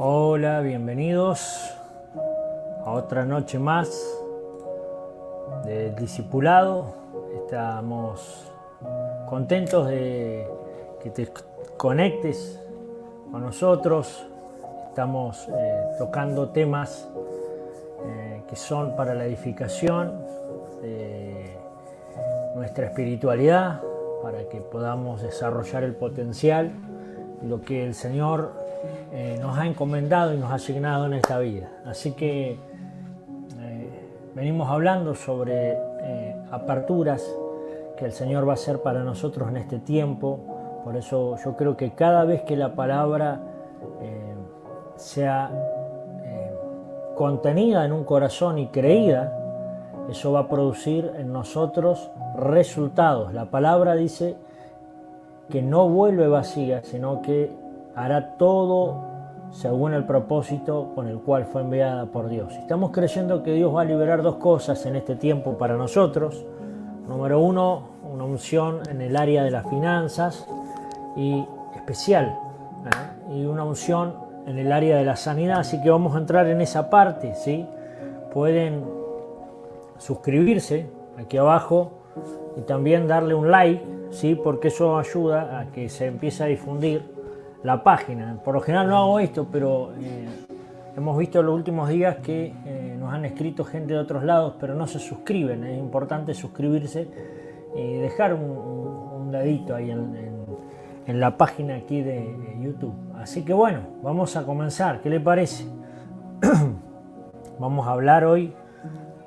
Hola, bienvenidos a otra noche más de discipulado. Estamos contentos de que te conectes con nosotros. Estamos tocando temas que son para la edificación de nuestra espiritualidad, para que podamos desarrollar el potencial y lo que el Señor nos ha encomendado y nos ha asignado en esta vida. Así que venimos hablando sobre aperturas que el Señor va a hacer para nosotros en este tiempo. Por eso yo creo que cada vez que la palabra sea contenida en un corazón y creída, eso va a producir en nosotros resultados. La palabra dice que no vuelve vacía, sino que hará todo según el propósito con el cual fue enviada por Dios. Estamos creyendo que Dios va a liberar dos cosas en este tiempo para nosotros. Número uno, una unción en el área de las finanzas y especial, y una unción en el área de la sanidad. Así que vamos a entrar en esa parte, ¿sí? Pueden suscribirse aquí abajo y también darle un like, ¿sí? Porque eso ayuda a que se empiece a difundir la página. Por lo general no hago esto, pero hemos visto en los últimos días que nos han escrito gente de otros lados, pero no se suscriben. Es importante suscribirse y dejar un dedito ahí en la página aquí de YouTube. Así que bueno, vamos a comenzar. ¿Qué le parece? Vamos a hablar hoy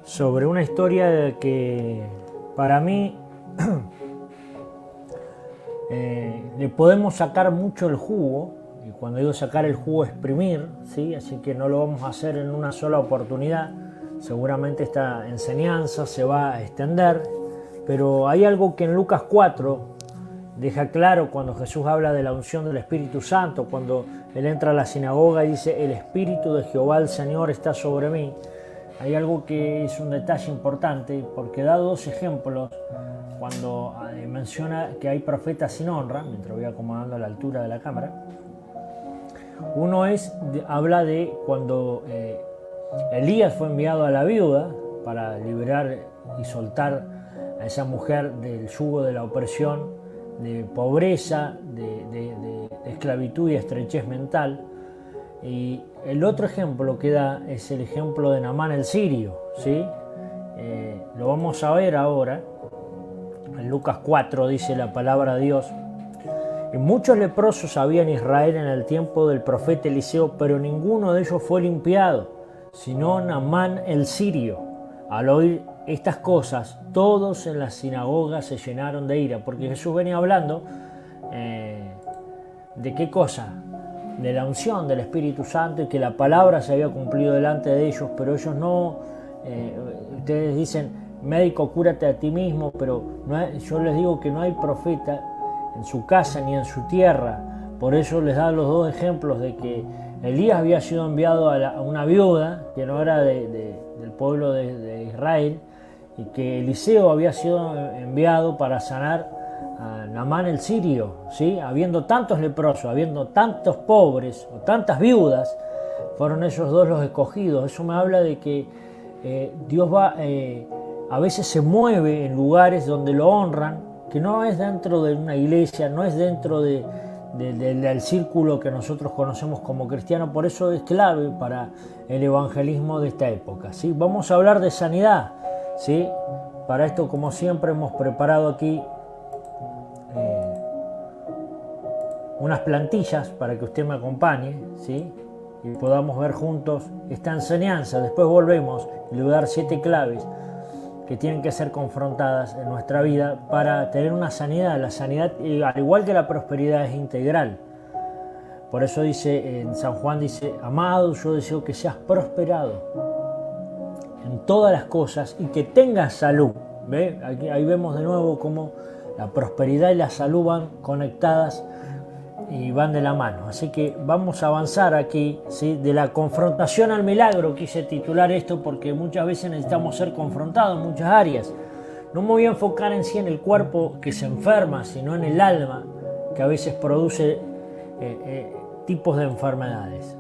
sobre una historia que para mí le podemos sacar mucho el jugo, y cuando digo sacar el jugo, exprimir, ¿sí? Así que no lo vamos a hacer en una sola oportunidad. Seguramente esta enseñanza se va a extender, pero hay algo que en Lucas 4 deja claro cuando Jesús habla de la unción del Espíritu Santo, cuando Él entra a la sinagoga y dice: el Espíritu de Jehová el Señor está sobre mí. Hay algo que es un detalle importante, porque da dos ejemplos cuando menciona que hay profetas sin honra, mientras voy acomodando a la altura de la cámara. Uno habla de cuando Elías fue enviado a la viuda para liberar y soltar a esa mujer del yugo de la opresión, de pobreza, de esclavitud y estrechez mental. Y el otro ejemplo que da es el ejemplo de Naamán el sirio, ¿sí? Lo vamos a ver ahora. En Lucas 4 dice la palabra de Dios: y muchos leprosos había en Israel en el tiempo del profeta Eliseo, pero ninguno de ellos fue limpiado, sino Naamán el sirio. Al oír estas cosas, todos en la sinagoga se llenaron de ira, porque Jesús venía hablando ¿de qué cosa? De la unción del Espíritu Santo, y que la palabra se había cumplido delante de ellos, pero ellos no. Ustedes dicen: médico, cúrate a ti mismo, pero yo les digo que no hay profeta en su casa ni en su tierra. Por eso les da los dos ejemplos de que Elías había sido enviado a una viuda que no era del pueblo de Israel, y que Eliseo había sido enviado para sanar a Naamán el sirio, ¿sí? Habiendo tantos leprosos, habiendo tantos pobres o tantas viudas, fueron ellos dos los escogidos. Eso me habla de que Dios va a veces se mueve en lugares donde lo honran, que no es dentro de una iglesia, no es dentro del círculo que nosotros conocemos como cristiano. Por eso es clave para el evangelismo de esta época, ¿sí? Vamos a hablar de sanidad, ¿sí? Para esto, como siempre, hemos preparado aquí unas plantillas para que usted me acompañe, ¿sí? Y podamos ver juntos esta enseñanza. Después volvemos y le voy a dar 7 claves que tienen que ser confrontadas en nuestra vida para tener una sanidad. La sanidad, al igual que la prosperidad, es integral. Por eso dice en San Juan, dice: amado, yo deseo que seas prosperado en todas las cosas y que tengas salud. ¿Ve? Ahí vemos de nuevo cómo la prosperidad y la salud van conectadas y van de la mano. Así que vamos a avanzar aquí, ¿sí? De la confrontación al milagro quise titular esto, porque muchas veces necesitamos ser confrontados en muchas áreas. No me voy a enfocar en sí en el cuerpo que se enferma, sino en el alma, que a veces produce tipos de enfermedades.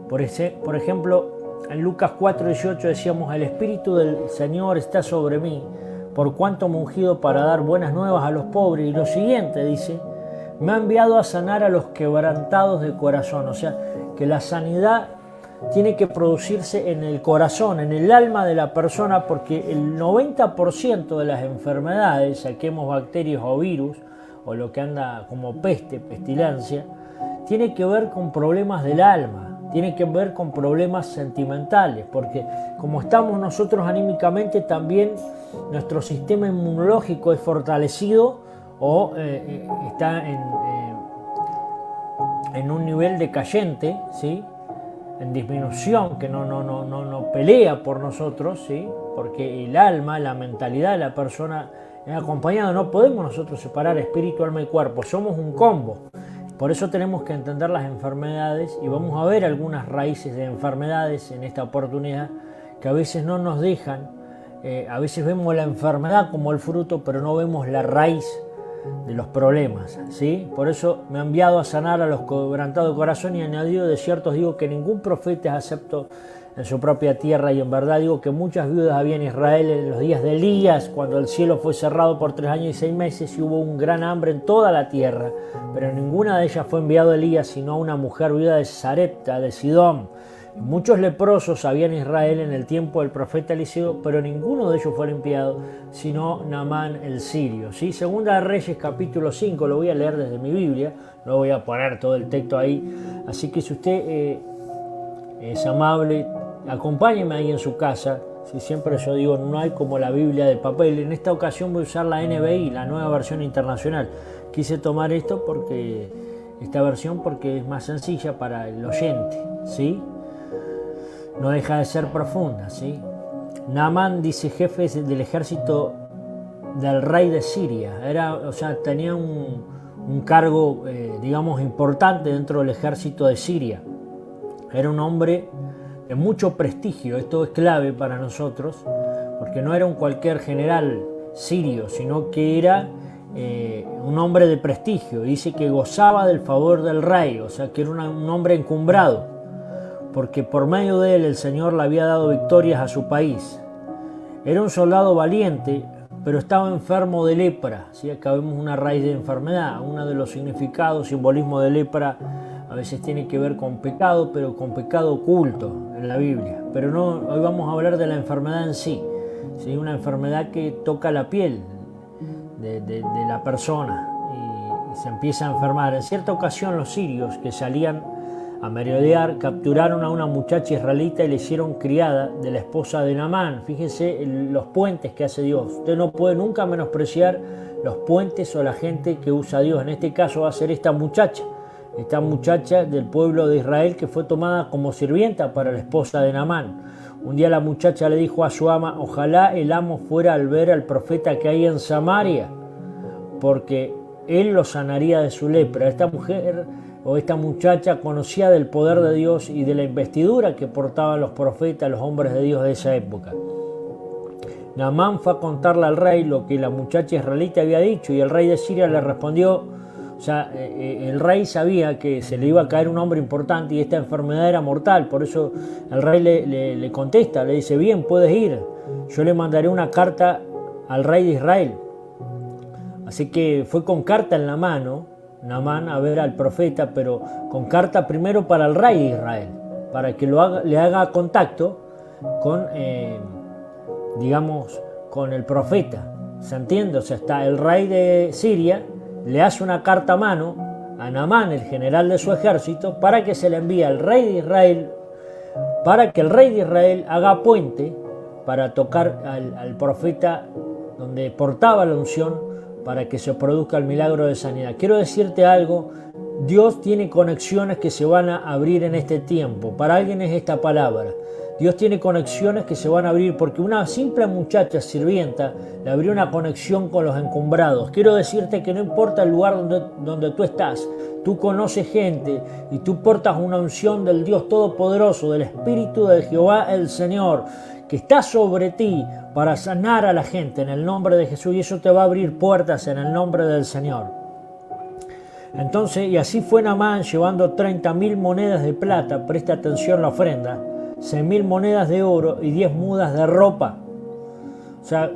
Por ejemplo, en Lucas 4:18 decíamos: el Espíritu del Señor está sobre mí, por cuanto me ha ungido para dar buenas nuevas a los pobres. Y lo siguiente dice: me ha enviado a sanar a los quebrantados de corazón. O sea, que la sanidad tiene que producirse en el corazón, en el alma de la persona, porque el 90% de las enfermedades, saquemos bacterias o virus, o lo que anda como peste, pestilencia, tiene que ver con problemas del alma, tiene que ver con problemas sentimentales, porque como estamos nosotros anímicamente, también nuestro sistema inmunológico es fortalecido o está en un nivel decayente, ¿sí?, en disminución, que no pelea por nosotros, ¿sí?, porque el alma, la mentalidad de la persona es acompañada. No podemos nosotros separar espíritu, alma y cuerpo, somos un combo. Por eso tenemos que entender las enfermedades, y vamos a ver algunas raíces de enfermedades en esta oportunidad que a veces no nos dejan. A veces vemos la enfermedad como el fruto, pero no vemos la raíz de los problemas, ¿sí? Por eso me ha enviado a sanar a los quebrantados de corazón, y añadido: de cierto os digo que ningún profeta es acepto en su propia tierra. Y en verdad digo que muchas viudas había en Israel en los días de Elías, cuando el cielo fue cerrado por 3 años y 6 meses y hubo un gran hambre en toda la tierra, pero ninguna de ellas fue enviado Elías, sino a una mujer viuda de Sarepta de Sidón. Y muchos leprosos había en Israel en el tiempo del profeta Eliseo, pero ninguno de ellos fue limpiado, sino Naamán el sirio, ¿sí? Segunda de Reyes capítulo 5, lo voy a leer desde mi Biblia, no voy a poner todo el texto ahí, así que si usted es amable, acompáñeme ahí en su casa. Si siempre yo digo, no hay como la Biblia de papel. En esta ocasión voy a usar la NBI, la nueva versión internacional. Quise tomar esta versión porque es más sencilla para el oyente, ¿sí? No deja de ser profunda, ¿sí? Naamán, dice, jefe del ejército del rey de Siria. Tenía un cargo, digamos, importante dentro del ejército de Siria. Era un hombre de mucho prestigio. Esto es clave para nosotros, porque no era un cualquier general sirio, sino que era un hombre de prestigio. Dice que gozaba del favor del rey, o sea que era un hombre encumbrado, porque por medio de él el Señor le había dado victorias a su país. Era un soldado valiente, pero estaba enfermo de lepra. ¿Sí? Acá vemos una raíz de enfermedad. Uno de los significados, simbolismo de lepra, a veces tiene que ver con pecado, pero con pecado oculto en la Biblia. Pero no, hoy vamos a hablar de la enfermedad en sí. ¿Sí? Una enfermedad que toca la piel de la persona y se empieza a enfermar. En cierta ocasión los sirios que salían a merodear capturaron a una muchacha israelita y le hicieron criada de la esposa de Naamán. Fíjense los puentes que hace Dios. Usted no puede nunca menospreciar los puentes o la gente que usa Dios. En este caso va a ser esta muchacha del pueblo de Israel, que fue tomada como sirvienta para la esposa de Naamán. Un día la muchacha le dijo a su ama: ojalá el amo fuera al ver al profeta que hay en Samaria, porque él lo sanaría de su lepra. Esta mujer o esta muchacha conocía del poder de Dios y de la investidura que portaban los profetas, los hombres de Dios de esa época. Naamán fue a contarle al rey lo que la muchacha israelita había dicho, y el rey de Siria le respondió. O sea, el rey sabía que se le iba a caer un hombre importante y esta enfermedad era mortal. Por eso el rey le contesta, le dice: bien, puedes ir, yo le mandaré una carta al rey de Israel. Así que fue con carta en la mano Naamán a ver al profeta, pero con carta primero para el rey de Israel, para que le haga contacto con, con el profeta. ¿Se entiende? O sea, está el rey de Siria, le hace una carta a mano a Naamán, el general de su ejército, para que se le envíe al rey de Israel, para que el rey de Israel haga puente para tocar al profeta donde portaba la unción, para que se produzca el milagro de sanidad. Quiero decirte algo: Dios tiene conexiones que se van a abrir en este tiempo. Para alguien es esta palabra. Dios tiene conexiones que se van a abrir, porque una simple muchacha sirvienta le abrió una conexión con los encumbrados. Quiero decirte que no importa el lugar donde tú estás, tú conoces gente y tú portas una unción del Dios Todopoderoso, del Espíritu de Jehová el Señor, que está sobre ti para sanar a la gente en el nombre de Jesús, y eso te va a abrir puertas en el nombre del Señor. Entonces, y así fue Naamán llevando 30.000 monedas de plata, presta atención la ofrenda, 6.000 monedas de oro y 10 mudas de ropa. O sea,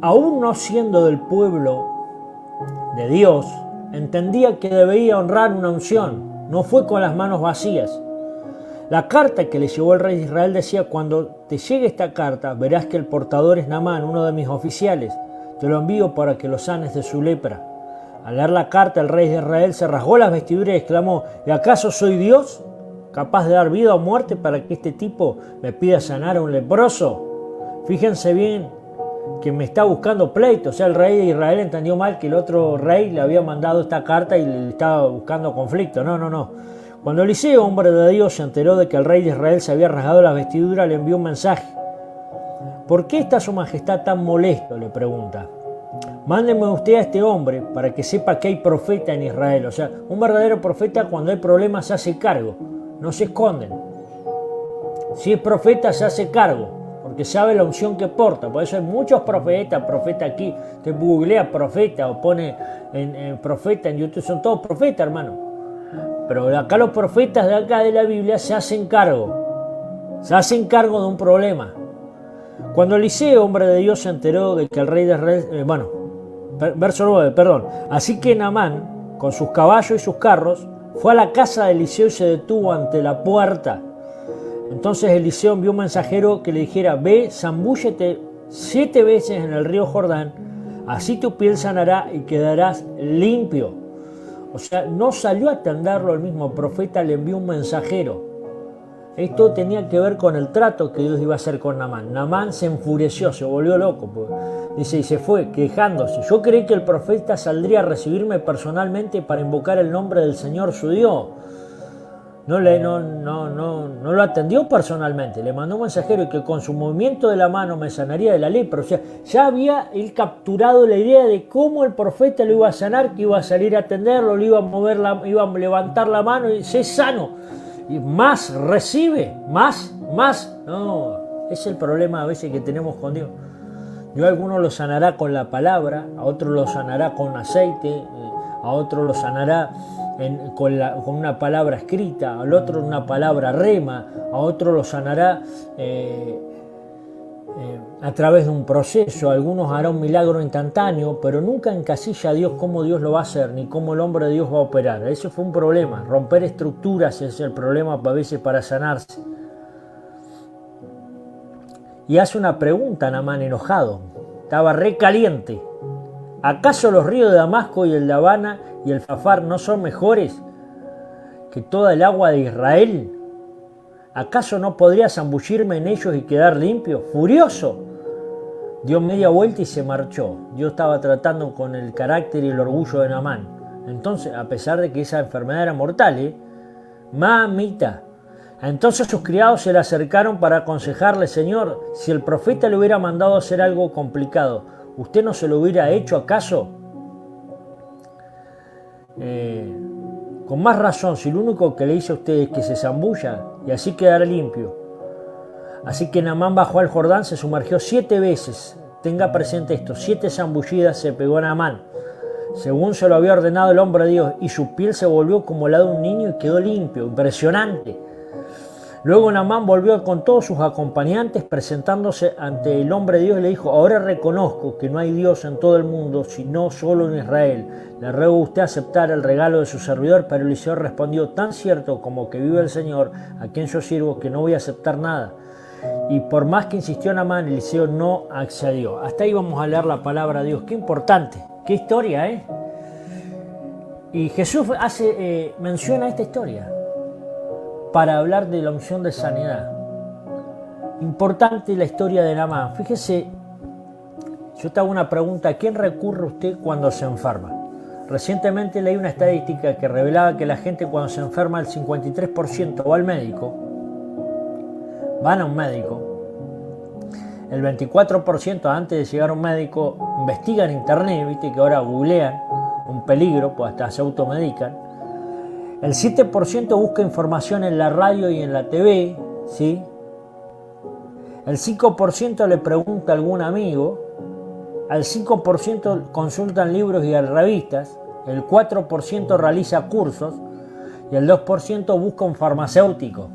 aún no siendo del pueblo de Dios, entendía que debía honrar una unción, no fue con las manos vacías. La carta que le llevó el rey de Israel decía: cuando te llegue esta carta, verás que el portador es Naamán, uno de mis oficiales. Te lo envío para que lo sanes de su lepra. Al leer la carta, el rey de Israel se rasgó las vestiduras y exclamó: ¿y acaso soy Dios, capaz de dar vida o muerte para que este tipo me pida sanar a un leproso? Fíjense bien que me está buscando pleito. O sea, el rey de Israel entendió mal que el otro rey le había mandado esta carta y le estaba buscando conflicto. No. Cuando Eliseo, hombre de Dios, se enteró de que el rey de Israel se había rasgado las vestiduras, le envió un mensaje. ¿Por qué está su majestad tan molesto?, le pregunta. Mándeme usted a este hombre para que sepa que hay profeta en Israel. O sea, un verdadero profeta cuando hay problemas se hace cargo, no se esconden. Si es profeta se hace cargo, porque sabe la unción que porta. Por eso hay muchos profetas, profeta aquí. Te googlea profeta o pone en profeta en YouTube, son todos profetas, hermano. Pero acá los profetas de acá de la Biblia se hacen cargo de un problema. Cuando Eliseo, hombre de Dios, se enteró de que el rey de Israel, verso 9, perdón. Así que Naamán, con sus caballos y sus carros, fue a la casa de Eliseo y se detuvo ante la puerta. Entonces Eliseo envió un mensajero que le dijera: ve, zambúllete 7 veces en el río Jordán, así tu piel sanará y quedarás limpio. O sea, no salió a atenderlo el mismo profeta, le envió un mensajero. Esto tenía que ver con el trato que Dios iba a hacer con Naamán. Naamán se enfureció, se volvió loco. Dice, y se fue quejándose. Yo creí que el profeta saldría a recibirme personalmente para invocar el nombre del Señor su Dios. No lo atendió personalmente, le mandó un mensajero y que con su movimiento de la mano me sanaría de la lepra. O sea, ya había él capturado la idea de cómo el profeta lo iba a sanar, que iba a salir a atenderlo, le iba a mover iba a levantar la mano y sé sano. Y más recibe, más. No, es el problema a veces que tenemos con Dios. Dios a algunos lo sanará con la palabra, a otros lo sanará con aceite, a otros lo sanará con una palabra escrita, al otro una palabra rema, a otro lo sanará a través de un proceso. Algunos hará un milagro instantáneo, pero nunca encasilla a Dios cómo Dios lo va a hacer, ni cómo el hombre de Dios va a operar. Eso fue un problema. Romper estructuras es el problema a veces para sanarse. Y hace una pregunta Naamán enojado. Estaba recaliente. ¿Acaso los ríos de Damasco y el de Habana y el Fafar no son mejores que toda el agua de Israel? ¿Acaso no podría zambullirme en ellos y quedar limpio? Furioso, dio media vuelta y se marchó. Dios estaba tratando con el carácter y el orgullo de Naamán. Entonces, a pesar de que esa enfermedad era mortal, mamita. Entonces sus criados se le acercaron para aconsejarle: Señor, si el profeta le hubiera mandado a hacer algo complicado, ¿usted no se lo hubiera hecho acaso? Con más razón, si lo único que le dice a usted es que se zambulla y así quedará limpio. Así que Naamán bajó al Jordán, se sumergió 7 veces. Tenga presente esto: 7 zambullidas se pegó Naamán, según se lo había ordenado el hombre de Dios, y su piel se volvió como la de un niño y quedó limpio. Impresionante. Luego Naamán volvió con todos sus acompañantes, presentándose ante el hombre de Dios y le dijo: ahora reconozco que no hay Dios en todo el mundo, sino solo en Israel. Le ruego a usted aceptar el regalo de su servidor. Pero Eliseo respondió: tan cierto como que vive el Señor, a quien yo sirvo, que no voy a aceptar nada. Y por más que insistió Naamán, Eliseo no accedió. Hasta ahí vamos a leer la palabra de Dios. Qué importante, qué historia, ¿eh? Y Jesús menciona esta historia para hablar de la unción de sanidad. Importante la historia de Naamán. Fíjese, yo te hago una pregunta: ¿a quién recurre usted cuando se enferma? Recientemente leí una estadística que revelaba que la gente cuando se enferma, el 53% va al médico, van a un médico, el 24% antes de llegar a un médico investigan en internet, viste que ahora googlean, un peligro, pues hasta se automedican. El 7% busca información en la radio y en la TV, ¿sí? El 5% le pregunta a algún amigo, al 5% consultan libros y revistas, el 4% realiza cursos y el 2% busca un farmacéutico.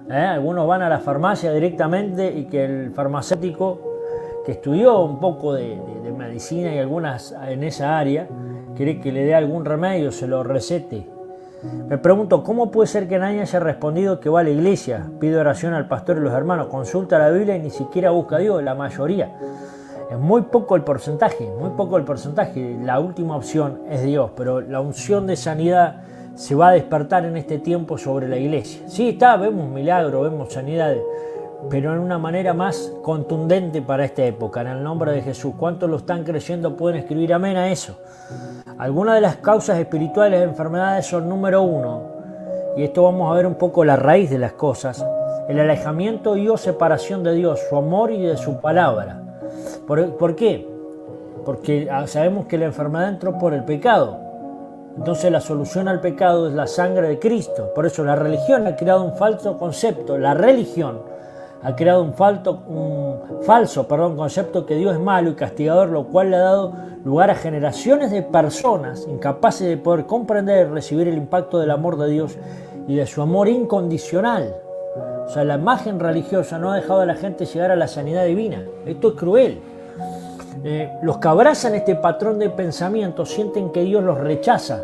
Algunos van a la farmacia directamente y que el farmacéutico que estudió un poco de medicina y algunas en esa área, quiere que le dé algún remedio, se lo recete. Me pregunto, ¿cómo puede ser que nadie haya respondido que va a la iglesia, pide oración al pastor y los hermanos, consulta la Biblia y ni siquiera busca a Dios? La mayoría. Es muy poco el porcentaje, muy poco el porcentaje. La última opción es Dios, pero la unción de sanidad se va a despertar en este tiempo sobre la iglesia. Sí, vemos milagros, vemos sanidades, pero en una manera más contundente para esta época, en el nombre de Jesús. ¿Cuántos lo están creyendo? Pueden escribir amén a eso. Algunas de las causas espirituales de enfermedades son: número 1, y esto vamos a ver un poco la raíz de las cosas, el alejamiento y o separación de Dios, su amor y de su palabra. ¿Por qué? Porque sabemos que la enfermedad entró por el pecado. Entonces la solución al pecado es la sangre de Cristo. Por eso la religión ha creado un falso concepto. La religión ha creado un falso concepto que Dios es malo y castigador, lo cual le ha dado lugar a generaciones de personas incapaces de poder comprender y recibir el impacto del amor de Dios y de su amor incondicional. O sea, la imagen religiosa no ha dejado a la gente llegar a la sanidad divina. Esto es cruel. Los que abrazan este patrón de pensamiento sienten que Dios los rechaza.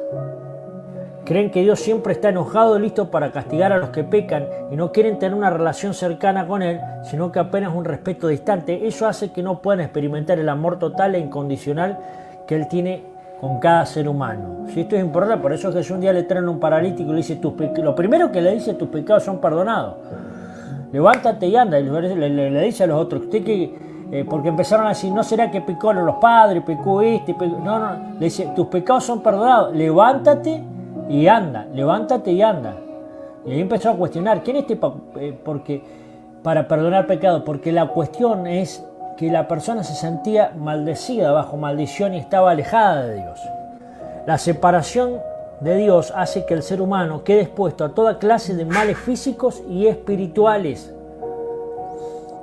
Creen que Dios siempre está enojado, listo para castigar a los que pecan, y no quieren tener una relación cercana con Él, sino que apenas un respeto distante. Eso hace que no puedan experimentar el amor total e incondicional que Él tiene con cada ser humano. Si esto es importante, por eso Jesús un día le traen un paralítico y le dice, lo primero que le dice: tus pecados son perdonados. Levántate y anda. Y le dice a los otros, porque empezaron a decir, ¿no será que pecaron los padres, pecó este? No, le dice, tus pecados son perdonados, levántate y anda, levántate y anda. Y ahí empezó a cuestionar, ¿quién es porque para perdonar pecado? Porque la cuestión es que la persona se sentía maldecida, bajo maldición, y estaba alejada de Dios. La separación de Dios hace que el ser humano quede expuesto a toda clase de males físicos y espirituales.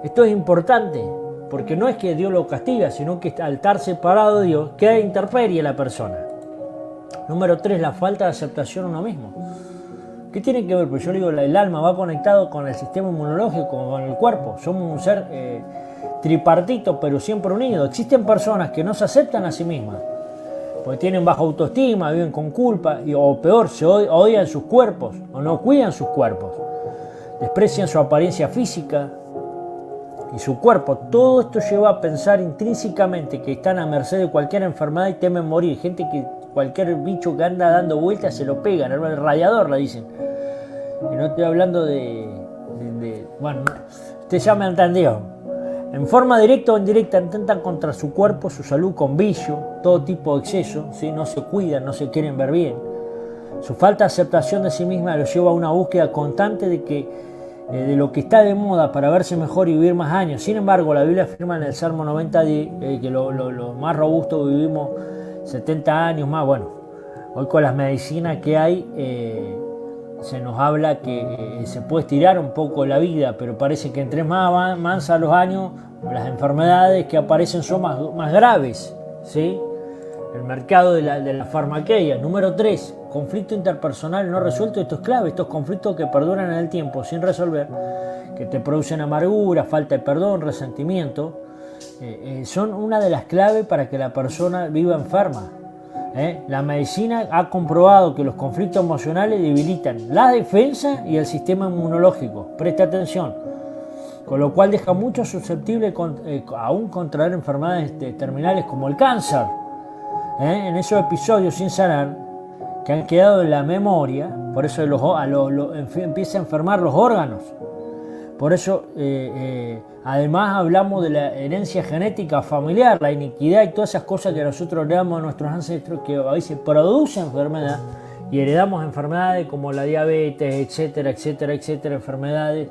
Esto es importante, porque no es que Dios lo castiga, sino que al estar separado de Dios queda de intemperie la persona. Número 3, la falta de aceptación a uno mismo. ¿Qué tiene que ver? Pues yo digo, el alma va conectado con el sistema inmunológico, con el cuerpo. Somos un ser tripartito, pero siempre unido. Existen personas que no se aceptan a sí mismas, porque tienen baja autoestima, viven con culpa, o peor, se odian sus cuerpos, o no cuidan sus cuerpos. Desprecian su apariencia física y su cuerpo. Todo esto lleva a pensar intrínsecamente que están a merced de cualquier enfermedad y temen morir. Gente que cualquier bicho que anda dando vueltas se lo pegan, el radiador, le dicen. Y no estoy hablando bueno, usted ya me entendió. En forma directa o indirecta intentan contra su cuerpo, su salud, con vicio, todo tipo de exceso, ¿sí? No se cuidan, no se quieren ver bien. Su falta de aceptación de sí misma los lleva a una búsqueda constante de lo que está de moda para verse mejor y vivir más años. Sin embargo, la Biblia afirma en el Salmo 90 que lo más robusto vivimos 70 años más. Bueno, hoy con las medicinas que hay, se nos habla que se puede estirar un poco la vida, pero parece que entre más avanzan los años, las enfermedades que aparecen son más graves, ¿sí? El mercado de la farmaqueia. Número 3, conflicto interpersonal no resuelto. Esto es clave, estos conflictos que perduran en el tiempo sin resolver, que te producen amargura, falta de perdón, resentimiento, son una de las claves para que la persona viva enferma. La medicina ha comprobado que los conflictos emocionales debilitan la defensa y el sistema inmunológico. Presta atención. Con lo cual deja mucho susceptible aún contraer enfermedades terminales como el cáncer. En esos episodios sin sanar que han quedado en la memoria, por eso empieza a enfermar los órganos. Por eso, además, hablamos de la herencia genética familiar, la iniquidad y todas esas cosas que nosotros heredamos a nuestros ancestros, que a veces producen enfermedad, y heredamos enfermedades como la diabetes, etcétera, etcétera, etcétera, enfermedades.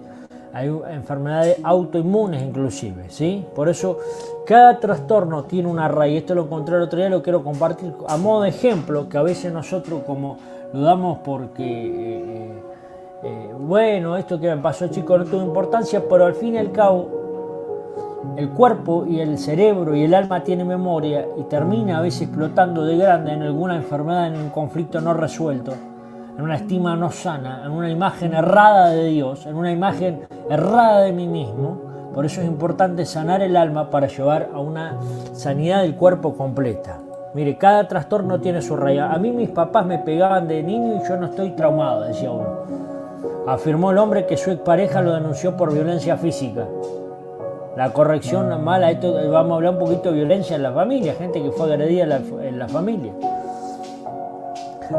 Hay enfermedades autoinmunes inclusive, ¿sí? Por eso cada trastorno tiene una raíz. Esto lo encontré el otro día, lo quiero compartir a modo de ejemplo, que a veces nosotros como lo damos porque, bueno, esto que me pasó, chico, no tuvo importancia, pero al fin y al cabo el cuerpo y el cerebro y el alma tienen memoria y termina a veces explotando de grande en alguna enfermedad, en un conflicto no resuelto, en una estima no sana, en una imagen errada de Dios, en una imagen errada de mí mismo. Por eso es importante sanar el alma para llevar a una sanidad del cuerpo completa. Mire, cada trastorno tiene su raíz. A mí mis papás me pegaban de niño y yo no estoy traumado, decía uno. Afirmó el hombre que su expareja lo denunció por violencia física. La corrección mala, esto vamos a hablar un poquito de violencia en la familia, gente que fue agredida en la familia.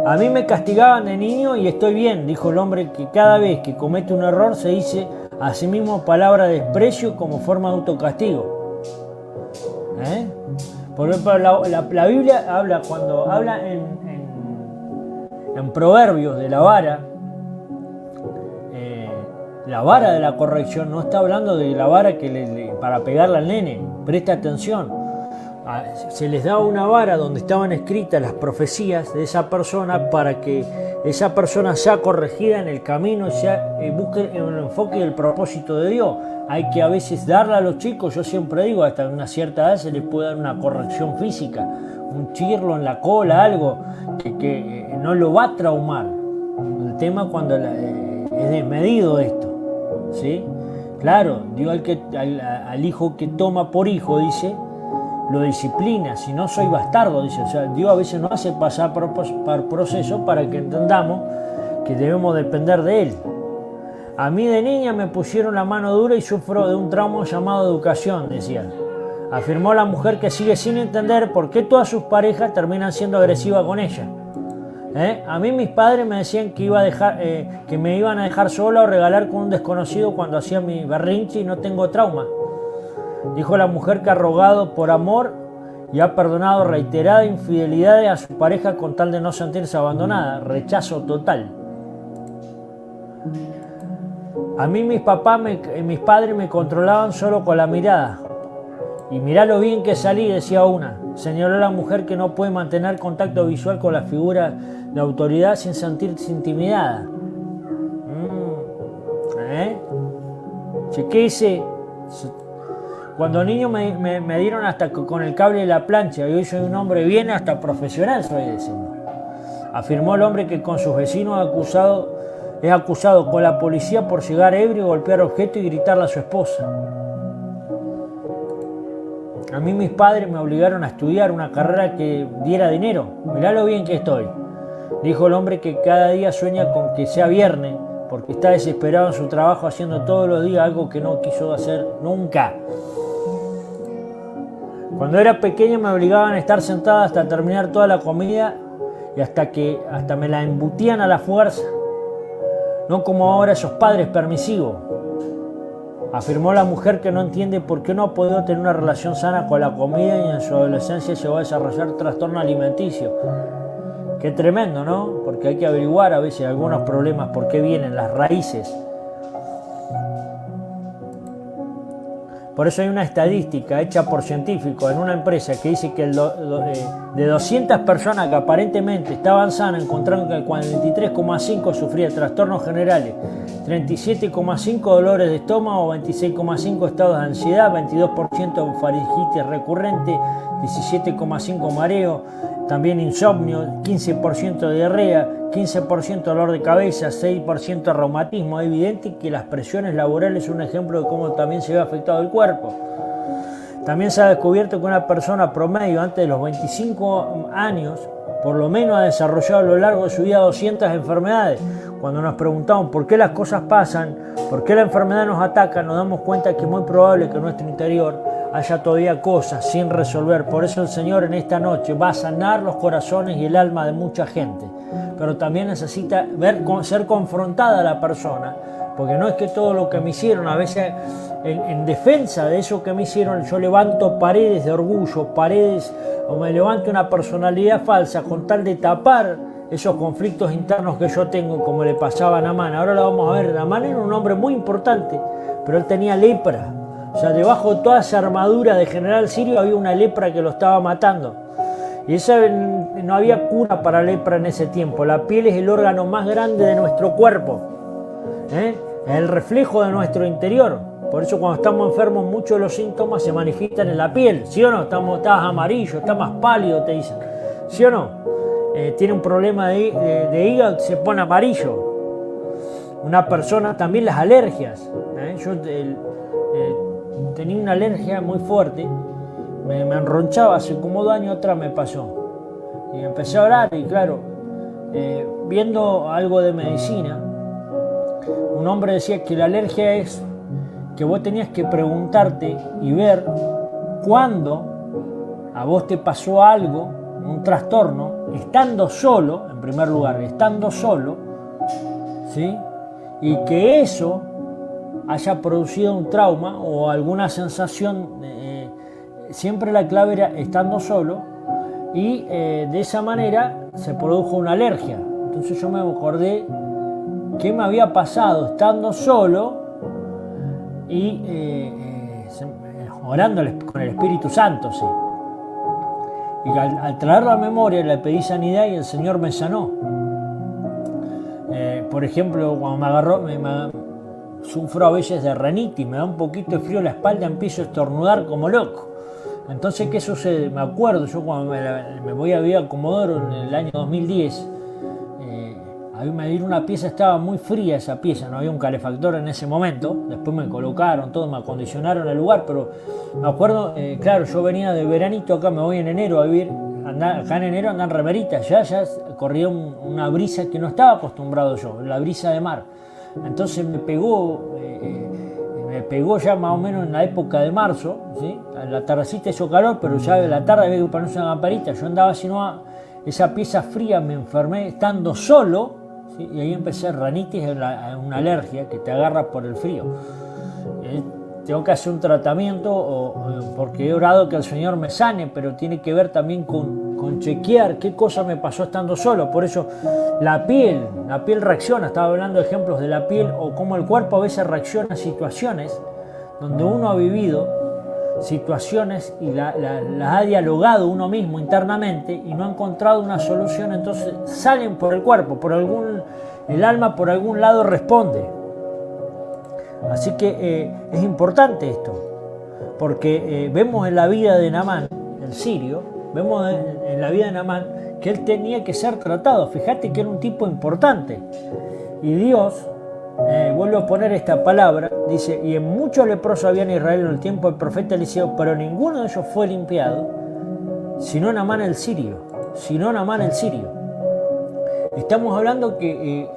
A mí me castigaban de niño y estoy bien, dijo el hombre que cada vez que comete un error se dice a sí mismo palabra de desprecio como forma de autocastigo. Por ejemplo, la Biblia habla, cuando habla en Proverbios de la vara de la corrección, no está hablando de la vara para pegarle al nene. Presta atención. Se les daba una vara donde estaban escritas las profecías de esa persona para que esa persona sea corregida en el camino y busque el enfoque y el propósito de Dios. Hay que a veces darle a los chicos, yo siempre digo, hasta una cierta edad se les puede dar una corrección física, un chirlo en la cola, algo que no lo va a traumar. El tema cuando es desmedido esto, ¿sí? Claro, Dios al hijo que toma por hijo, dice, lo disciplina, si no soy bastardo, dice. O sea, Dios a veces nos hace pasar por procesos para que entendamos que debemos depender de Él. A mí de niña me pusieron la mano dura y sufro de un trauma llamado educación, decía. Afirmó la mujer que sigue sin entender por qué todas sus parejas terminan siendo agresivas con ella. A mí mis padres me decían que me iban a dejar sola o regalar con un desconocido cuando hacía mi berrinche y no tengo trauma. Dijo la mujer que ha rogado por amor y ha perdonado reiteradas infidelidades a su pareja con tal de no sentirse abandonada. Rechazo total. A mí mis padres me controlaban solo con la mirada. Y mirá lo bien que salí, decía una. Señaló la mujer que no puede mantener contacto visual con la figura de autoridad sin sentirse intimidada. Chequese. Cuando niño me dieron hasta con el cable de la plancha y hoy soy un hombre bien hasta profesional, soy decimos. Afirmó el hombre que con sus vecinos es acusado con la policía por llegar ebrio, golpear objetos y gritarle a su esposa. A mí mis padres me obligaron a estudiar una carrera que diera dinero. Mirá lo bien que estoy. Dijo el hombre que cada día sueña con que sea viernes porque está desesperado en su trabajo haciendo todos los días algo que no quiso hacer nunca. Cuando era pequeño me obligaban a estar sentada hasta terminar toda la comida y hasta me la embutían a la fuerza. No como ahora esos padres permisivos. Afirmó la mujer que no entiende por qué no ha podido tener una relación sana con la comida y en su adolescencia llegó a desarrollar trastorno alimenticio. Qué tremendo, ¿no? Porque hay que averiguar a veces algunos problemas, por qué vienen, las raíces. Por eso hay una estadística hecha por científicos en una empresa que dice que de 200 personas que aparentemente estaban sanas, encontraron que el 43,5 sufría trastornos generales, 37,5 dolores de estómago, 26,5 estados de ansiedad, 22% faringitis recurrente, 17,5 mareo, también insomnio, 15% de diarrea, 15% dolor de cabeza, 6% reumatismo. Es evidente que las presiones laborales son un ejemplo de cómo también se ve afectado el cuerpo. También se ha descubierto que una persona promedio antes de los 25 años por lo menos ha desarrollado a lo largo de su vida 200 enfermedades. Cuando nos preguntamos por qué las cosas pasan, por qué la enfermedad nos ataca, nos damos cuenta que es muy probable que en nuestro interior haya todavía cosas sin resolver. Por eso el Señor en esta noche va a sanar los corazones y el alma de mucha gente. Pero también necesita ser confrontada la persona, porque no es que todo lo que me hicieron, a veces en defensa de eso que me hicieron, yo levanto paredes de orgullo, o me levanto una personalidad falsa con tal de tapar esos conflictos internos que yo tengo, como le pasaba a Naamán. Ahora lo vamos a ver. Naamán era un hombre muy importante, pero él tenía lepra. O sea, debajo de toda esa armadura de general sirio había una lepra que lo estaba matando. Y no había cura para lepra en ese tiempo. La piel es el órgano más grande de nuestro cuerpo. es el reflejo de nuestro interior. Por eso cuando estamos enfermos muchos de los síntomas se manifiestan en la piel, ¿sí o no? Estás amarillo, estás más pálido, te dicen, ¿sí o no? Tiene un problema de hígado, se pone amarillo. Una persona, también las alergias. Yo tenía una alergia muy fuerte, me enronchaba hace como 2 años atrás me pasó. Y empecé a orar y claro, viendo algo de medicina, un hombre decía que la alergia es que vos tenías que preguntarte y ver cuándo a vos te pasó algo, un trastorno, estando solo, en primer lugar, estando solo, ¿sí? Y que eso haya producido un trauma o alguna sensación, siempre la clave era estando solo, y de esa manera se produjo una alergia. Entonces yo me acordé qué me había pasado estando solo y orando con el Espíritu Santo, sí. Y al traer la memoria le pedí sanidad y el Señor me sanó. Por ejemplo, cuando me agarró, sufro a veces de rinitis, me da un poquito de frío en la espalda, empiezo a estornudar como loco. Entonces, ¿qué sucede? Me acuerdo, yo cuando me voy a vivir a Comodoro en el año 2010, me dieron una pieza, estaba muy fría esa pieza, no había un calefactor en ese momento, después me colocaron todo, me acondicionaron el lugar, pero me acuerdo, claro, yo venía de veranito acá, me voy en enero a vivir, acá en enero andan remeritas, ya corría una brisa que no estaba acostumbrado yo, la brisa de mar. Entonces me pegó ya más o menos en la época de marzo, ¿sí? En la tardecita hizo calor, pero ya de la tarde había que ponerse una lamparita, yo andaba sino esa pieza fría, me enfermé estando solo, ¿sí? Y ahí empecé rinitis, una alergia que te agarra por el frío. Tengo que hacer un tratamiento porque he orado que el Señor me sane, pero tiene que ver también con chequear qué cosa me pasó estando solo. Por eso la piel reacciona, estaba hablando de ejemplos de la piel o cómo el cuerpo a veces reacciona a situaciones donde uno ha vivido situaciones y las ha dialogado uno mismo internamente y no ha encontrado una solución, entonces salen por el cuerpo, el alma por algún lado responde. Así que es importante esto, porque vemos en la vida de Naamán, el sirio, vemos en la vida de Naamán que él tenía que ser tratado. Fíjate que era un tipo importante. Y Dios, vuelvo a poner esta palabra, dice, y en muchos leprosos había en Israel en el tiempo del profeta Eliseo, pero ninguno de ellos fue limpiado, sino Naamán el sirio. Estamos hablando que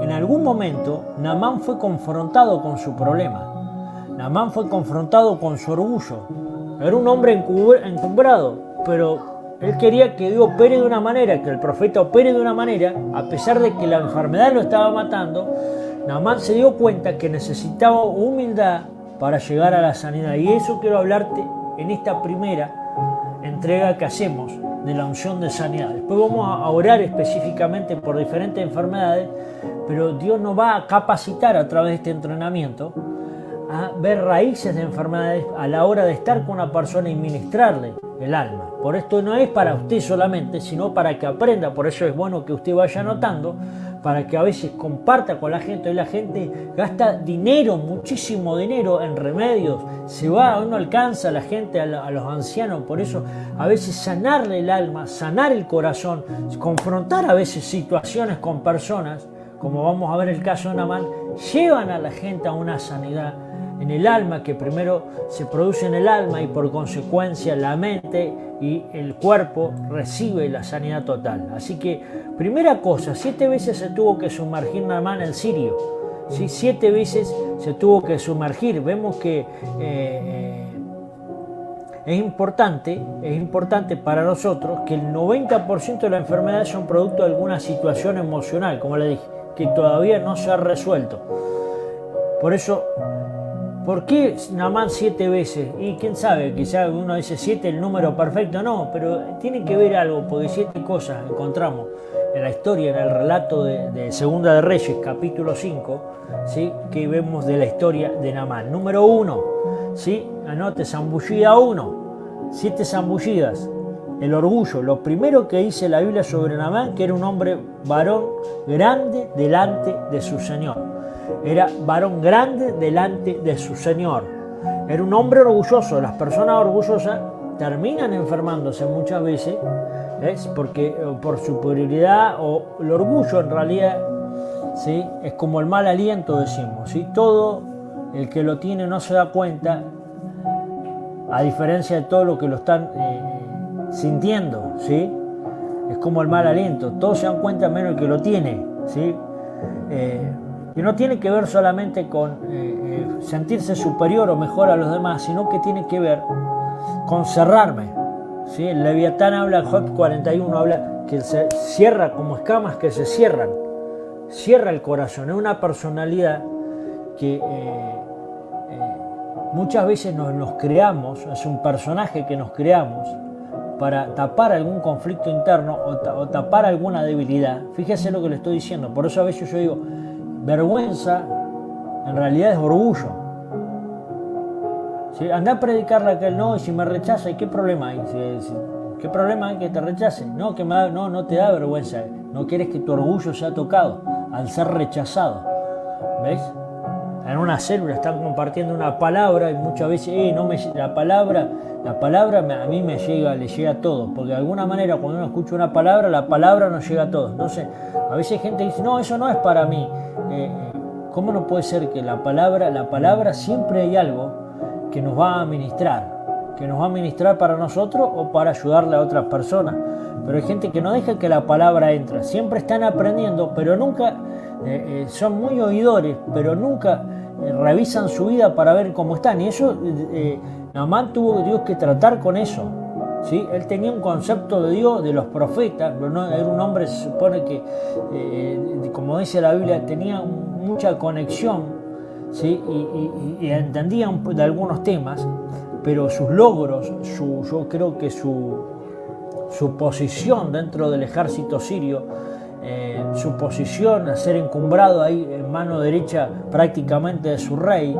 en algún momento Naamán fue confrontado con su problema. Naamán fue confrontado con su orgullo. Era un hombre encumbrado, pero él quería que Dios opere de una manera, que el profeta opere de una manera, a pesar de que la enfermedad lo estaba matando. Naamán se dio cuenta que necesitaba humildad para llegar a la sanidad. Y eso quiero hablarte en esta primera entrega que hacemos de la unción de sanidad. Después vamos a orar específicamente por diferentes enfermedades, pero Dios nos va a capacitar a través de este entrenamiento a ver raíces de enfermedades a la hora de estar con una persona y ministrarle el alma. Por esto no es para usted solamente, sino para que aprenda. Por eso es bueno que usted vaya anotando, para que a veces comparta con la gente. Hoy la gente gasta dinero, muchísimo dinero en remedios, no alcanza a la gente, a los ancianos. Por eso a veces sanarle el alma, sanar el corazón, confrontar a veces situaciones con personas, como vamos a ver el caso de Naamán, llevan a la gente a una sanidad en el alma, que primero se produce en el alma y por consecuencia la mente y el cuerpo recibe la sanidad total. Así que, primera cosa, 7 veces se tuvo que sumergir Naamán el sirio, ¿sí? 7 veces se tuvo que sumergir. Vemos que es importante para nosotros que el 90% de las enfermedades son producto de alguna situación emocional, como le dije, que todavía no se ha resuelto. Por eso, ¿por qué Naamán 7 veces? Y quién sabe, quizás uno dice 7 el número perfecto, no, pero tiene que ver algo, porque 7 cosas encontramos en la historia, en el relato de Segunda de Reyes, capítulo 5, ¿sí? Que vemos de la historia de Naamán. Número 1, ¿sí? Anote, zambullida 1, 7 zambullidas. El orgullo, lo primero que dice la Biblia sobre Naamán, que era un hombre varón grande delante de su Señor. era varón grande delante de su Señor. Era un hombre orgulloso. Las personas orgullosas terminan enfermándose muchas veces, ¿ves? Porque por superioridad o el orgullo en realidad, ¿sí? Es como el mal aliento, decimos, ¿sí? Todo el que lo tiene no se da cuenta, a diferencia de todo lo que lo están sintiendo, ¿sí? Es como el mal aliento, todos se dan cuenta menos el que lo tiene, ¿sí? Y no tiene que ver solamente con sentirse superior o mejor a los demás, sino que tiene que ver con cerrarme, ¿sí? El Leviatán habla, en Job 41 habla que se cierra como escamas que se cierran, cierra el corazón. Es una personalidad que muchas veces nos creamos, es un personaje que nos creamos para tapar algún conflicto interno o tapar alguna debilidad. Fíjese lo que le estoy diciendo. Por eso a veces yo digo, vergüenza en realidad es orgullo. ¿Sí? Andá a predicarle a aquel, no, y si me rechaza, ¿y qué problema hay? ¿Qué problema hay que te rechace? No, no te da vergüenza. No quieres que tu orgullo sea tocado al ser rechazado. ¿Ves? En una célula están compartiendo una palabra y muchas veces la palabra a mí le llega a todos, porque de alguna manera cuando uno escucha una palabra, la palabra nos llega a todos. Entonces a veces gente dice, no, eso no es para mí. ¿Cómo no puede ser que la palabra siempre hay algo que nos va a ministrar para nosotros o para ayudarle a otras personas? Pero hay gente que no deja que la palabra entre, siempre están aprendiendo, pero nunca son muy oidores, pero nunca revisan su vida para ver cómo están. Y eso Naamán tuvo Dios que tratar con eso, ¿sí? Él tenía un concepto de Dios, de los profetas, pero no, era un hombre, se supone que, como dice la Biblia, tenía mucha conexión, ¿sí? Y entendía de algunos temas, pero sus logros, yo creo que su posición dentro del ejército sirio, su posición a ser encumbrado ahí en mano derecha prácticamente de su rey,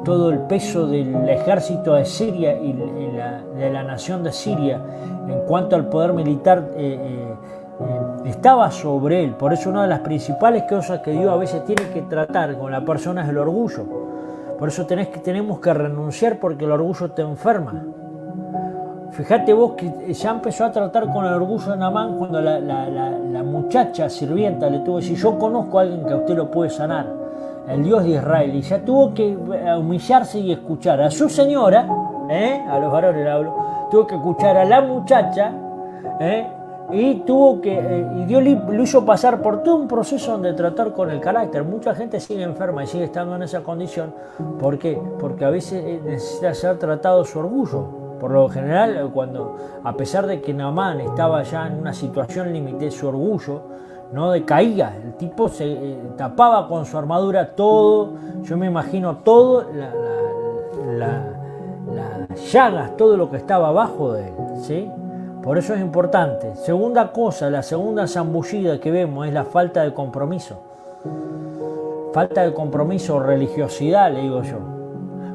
todo el peso del ejército de Siria y de la nación de Siria en cuanto al poder militar estaba sobre él. Por eso una de las principales cosas que Dios a veces tiene que tratar con la persona es el orgullo. Por eso tenemos que renunciar, porque el orgullo te enferma. Fíjate vos que ya empezó a tratar con el orgullo de Naamán cuando la muchacha sirvienta le tuvo que decir, yo conozco a alguien que a usted lo puede sanar, el Dios de Israel. Y ya tuvo que humillarse y escuchar a su señora, a los varones le hablo, tuvo que escuchar a la muchacha, y Dios lo hizo pasar por todo un proceso donde tratar con el carácter. Mucha gente sigue enferma y sigue estando en esa condición. ¿Por qué? Porque a veces necesita ser tratado su orgullo. Por lo general, a pesar de que Naamán estaba ya en una situación límite, su orgullo no decaía. El tipo se tapaba con su armadura todo, yo me imagino todo, las llagas, todo lo que estaba abajo de él, ¿sí? Por eso es importante. Segunda cosa, la segunda zambullida que vemos es la falta de compromiso. Falta de compromiso o religiosidad, le digo yo.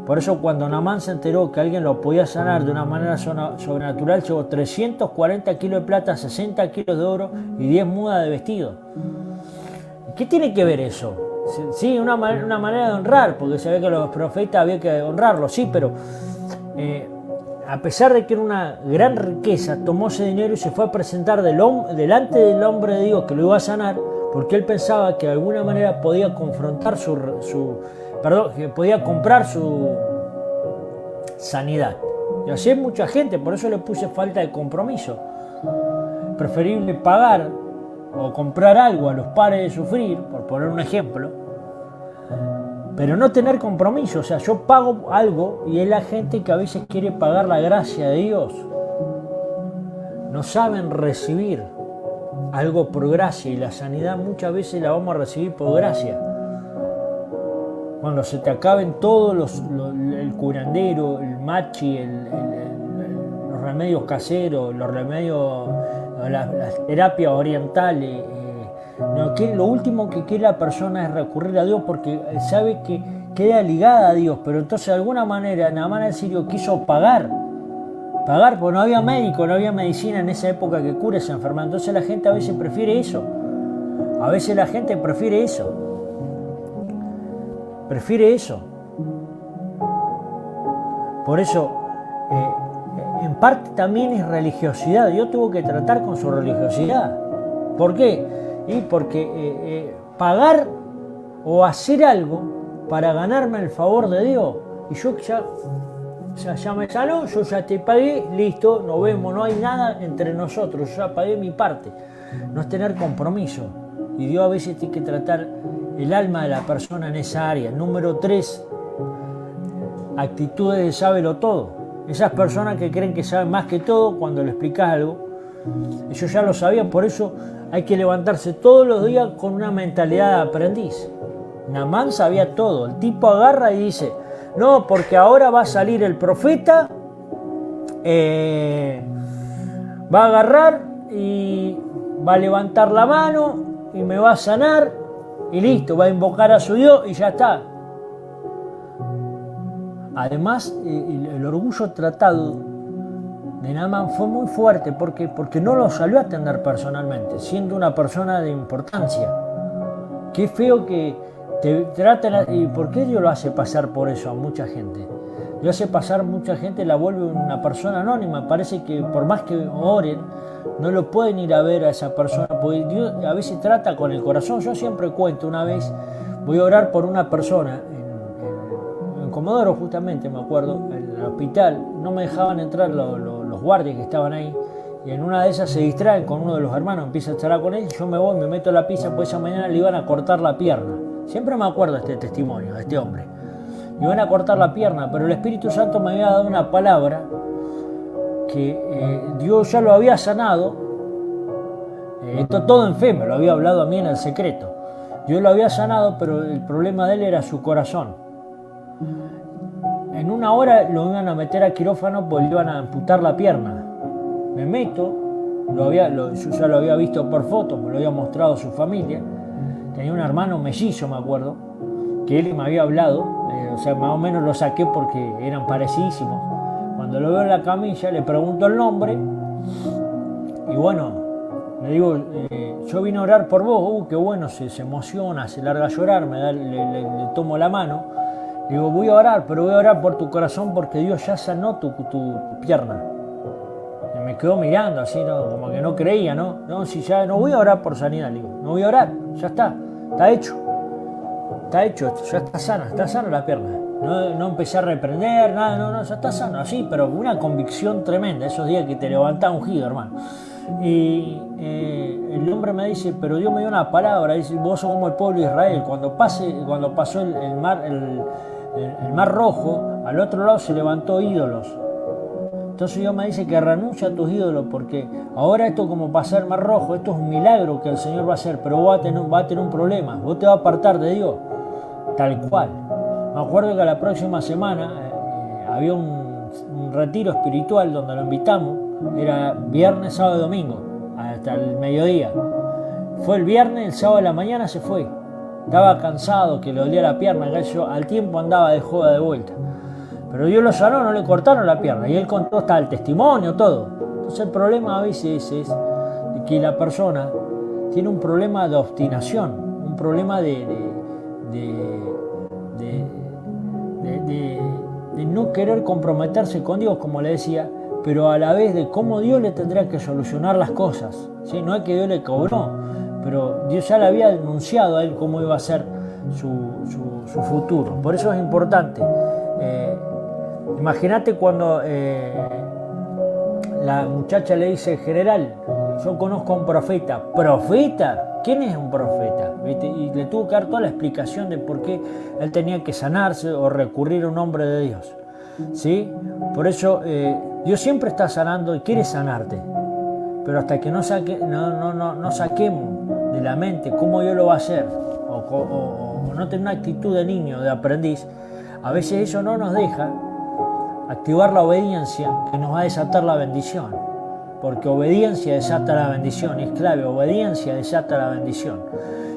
Por eso cuando Naamán se enteró que alguien lo podía sanar de una manera sobrenatural, llevó 340 kilos de plata, 60 kilos de oro y 10 mudas de vestido. ¿Qué tiene que ver eso? Sí, una manera de honrar, porque se ve que los profetas había que honrarlos, sí, pero a pesar de que era una gran riqueza, tomó ese dinero y se fue a presentar delante del hombre de Dios que lo iba a sanar, porque él pensaba que de alguna manera podía confrontar que podía comprar su sanidad. Y así hay mucha gente, por eso le puse falta de compromiso. Preferible pagar o comprar algo a los pares de sufrir, por poner un ejemplo, pero no tener compromiso. O sea, yo pago algo y es la gente que a veces quiere pagar la gracia de Dios. No saben recibir algo por gracia, y la sanidad muchas veces la vamos a recibir por gracia. Cuando se te acaben todos el curandero, el machi, los remedios caseros, los remedios, las terapias orientales, lo último que quiere la persona es recurrir a Dios, porque sabe que queda ligada a Dios. Pero entonces de alguna manera Naamán el sirio quiso pagar, porque no había médico, no había medicina en esa época que cure esa enfermedad. Entonces la gente a veces prefiere eso. prefiere eso. Por eso, en parte también es religiosidad. Yo tengo que tratar con su religiosidad. ¿Por qué? Y porque pagar o hacer algo para ganarme el favor de Dios. Y yo ya me sanó, yo ya te pagué, listo, nos vemos, no hay nada entre nosotros, yo ya pagué mi parte. No es tener compromiso. Y Dios a veces tiene que tratar el alma de la persona en esa área. Número 3, actitudes de sábelo todo. Esas personas que creen que saben más que todo cuando le explicas algo, ellos ya lo sabían, por eso hay que levantarse todos los días con una mentalidad de aprendiz. Naamán sabía todo, el tipo agarra y dice, no, porque ahora va a salir el profeta, va a agarrar y va a levantar la mano y me va a sanar y listo, va a invocar a su Dios y ya está. Además, el orgullo tratado de Naamán fue muy fuerte porque no lo salió a atender personalmente, siendo una persona de importancia. Qué feo que te traten. ¿Y por qué Dios lo hace pasar por eso a mucha gente? Lo hace pasar mucha gente, la vuelve una persona anónima. Parece que por más que oren, no lo pueden ir a ver a esa persona, porque Dios a veces trata con el corazón. Yo siempre cuento, una vez voy a orar por una persona en Comodoro, justamente me acuerdo, en el hospital. No me dejaban entrar los guardias que estaban ahí, y en una de esas se distraen con uno de los hermanos, empieza a charlar con él, yo me voy, me meto a la pizza, pues esa mañana le iban a cortar la pierna. Siempre me acuerdo de este testimonio, de este hombre. Le iban a cortar la pierna, pero el Espíritu Santo me había dado una palabra que Dios ya lo había sanado. Esto todo en fe, me lo había hablado a mí en el secreto. Dios lo había sanado, pero el problema de él era su corazón. En una hora lo iban a meter a quirófano porque le iban a amputar la pierna. Me meto, yo ya lo había visto por fotos, me lo había mostrado a su familia. Tenía un hermano mellizo, me acuerdo, que él me había hablado, o sea, más o menos lo saqué porque eran parecidísimos. Cuando lo veo en la camilla, le pregunto el nombre, y bueno, le digo, yo vine a orar por vos. Qué bueno, se emociona, se larga a llorar, le tomo la mano. Digo, voy a orar, pero voy a orar por tu corazón porque Dios ya sanó tu pierna. Y me quedó mirando así, ¿no? Como que no creía, ¿no? No, si ya no voy a orar por sanidad, le digo, no voy a orar, ya está hecho, ya está sana la pierna. No empecé a reprender, nada, no, ya está sano, así, pero una convicción tremenda, esos días que te levantás ungido, hermano. Y el hombre me dice, pero Dios me dio una palabra, dice, vos sos como el pueblo de Israel, cuando pasó el mar Rojo, al otro lado se levantó ídolos. Entonces Dios me dice que renuncia a tus ídolos, porque ahora esto como pasar el mar Rojo, esto es un milagro que el Señor va a hacer, pero vos va a tener un problema, vos te vas a apartar de Dios, tal cual. Me acuerdo que la próxima semana había un retiro espiritual donde lo invitamos, era viernes, sábado y domingo, hasta el mediodía. Fue el viernes, el sábado de la mañana se fue. Estaba cansado, que le dolía la pierna, que yo al tiempo andaba de joda de vuelta. Pero Dios lo sanó, no le cortaron la pierna. Y él contó hasta el testimonio, todo. Entonces el problema a veces es que la persona tiene un problema de obstinación, un problema de no querer comprometerse con Dios, como le decía, pero a la vez de cómo Dios le tendría que solucionar las cosas. ¿Sí? No es que Dios le cobró, pero Dios ya le había anunciado a él cómo iba a ser su futuro. Por eso es importante. Imagínate cuando la muchacha le dice, general, yo conozco a un profeta. ¿Profeta? ¿Quién es un profeta? ¿Viste? Y le tuvo que dar toda la explicación de por qué él tenía que sanarse o recurrir a un hombre de Dios. ¿Sí? Por eso Dios siempre está sanando y quiere sanarte. Pero hasta que no saquemos de la mente cómo Dios lo va a hacer, o no tener una actitud de niño, de aprendiz, a veces eso no nos deja activar la obediencia que nos va a desatar la bendición. Porque obediencia desata la bendición, es clave, obediencia desata la bendición.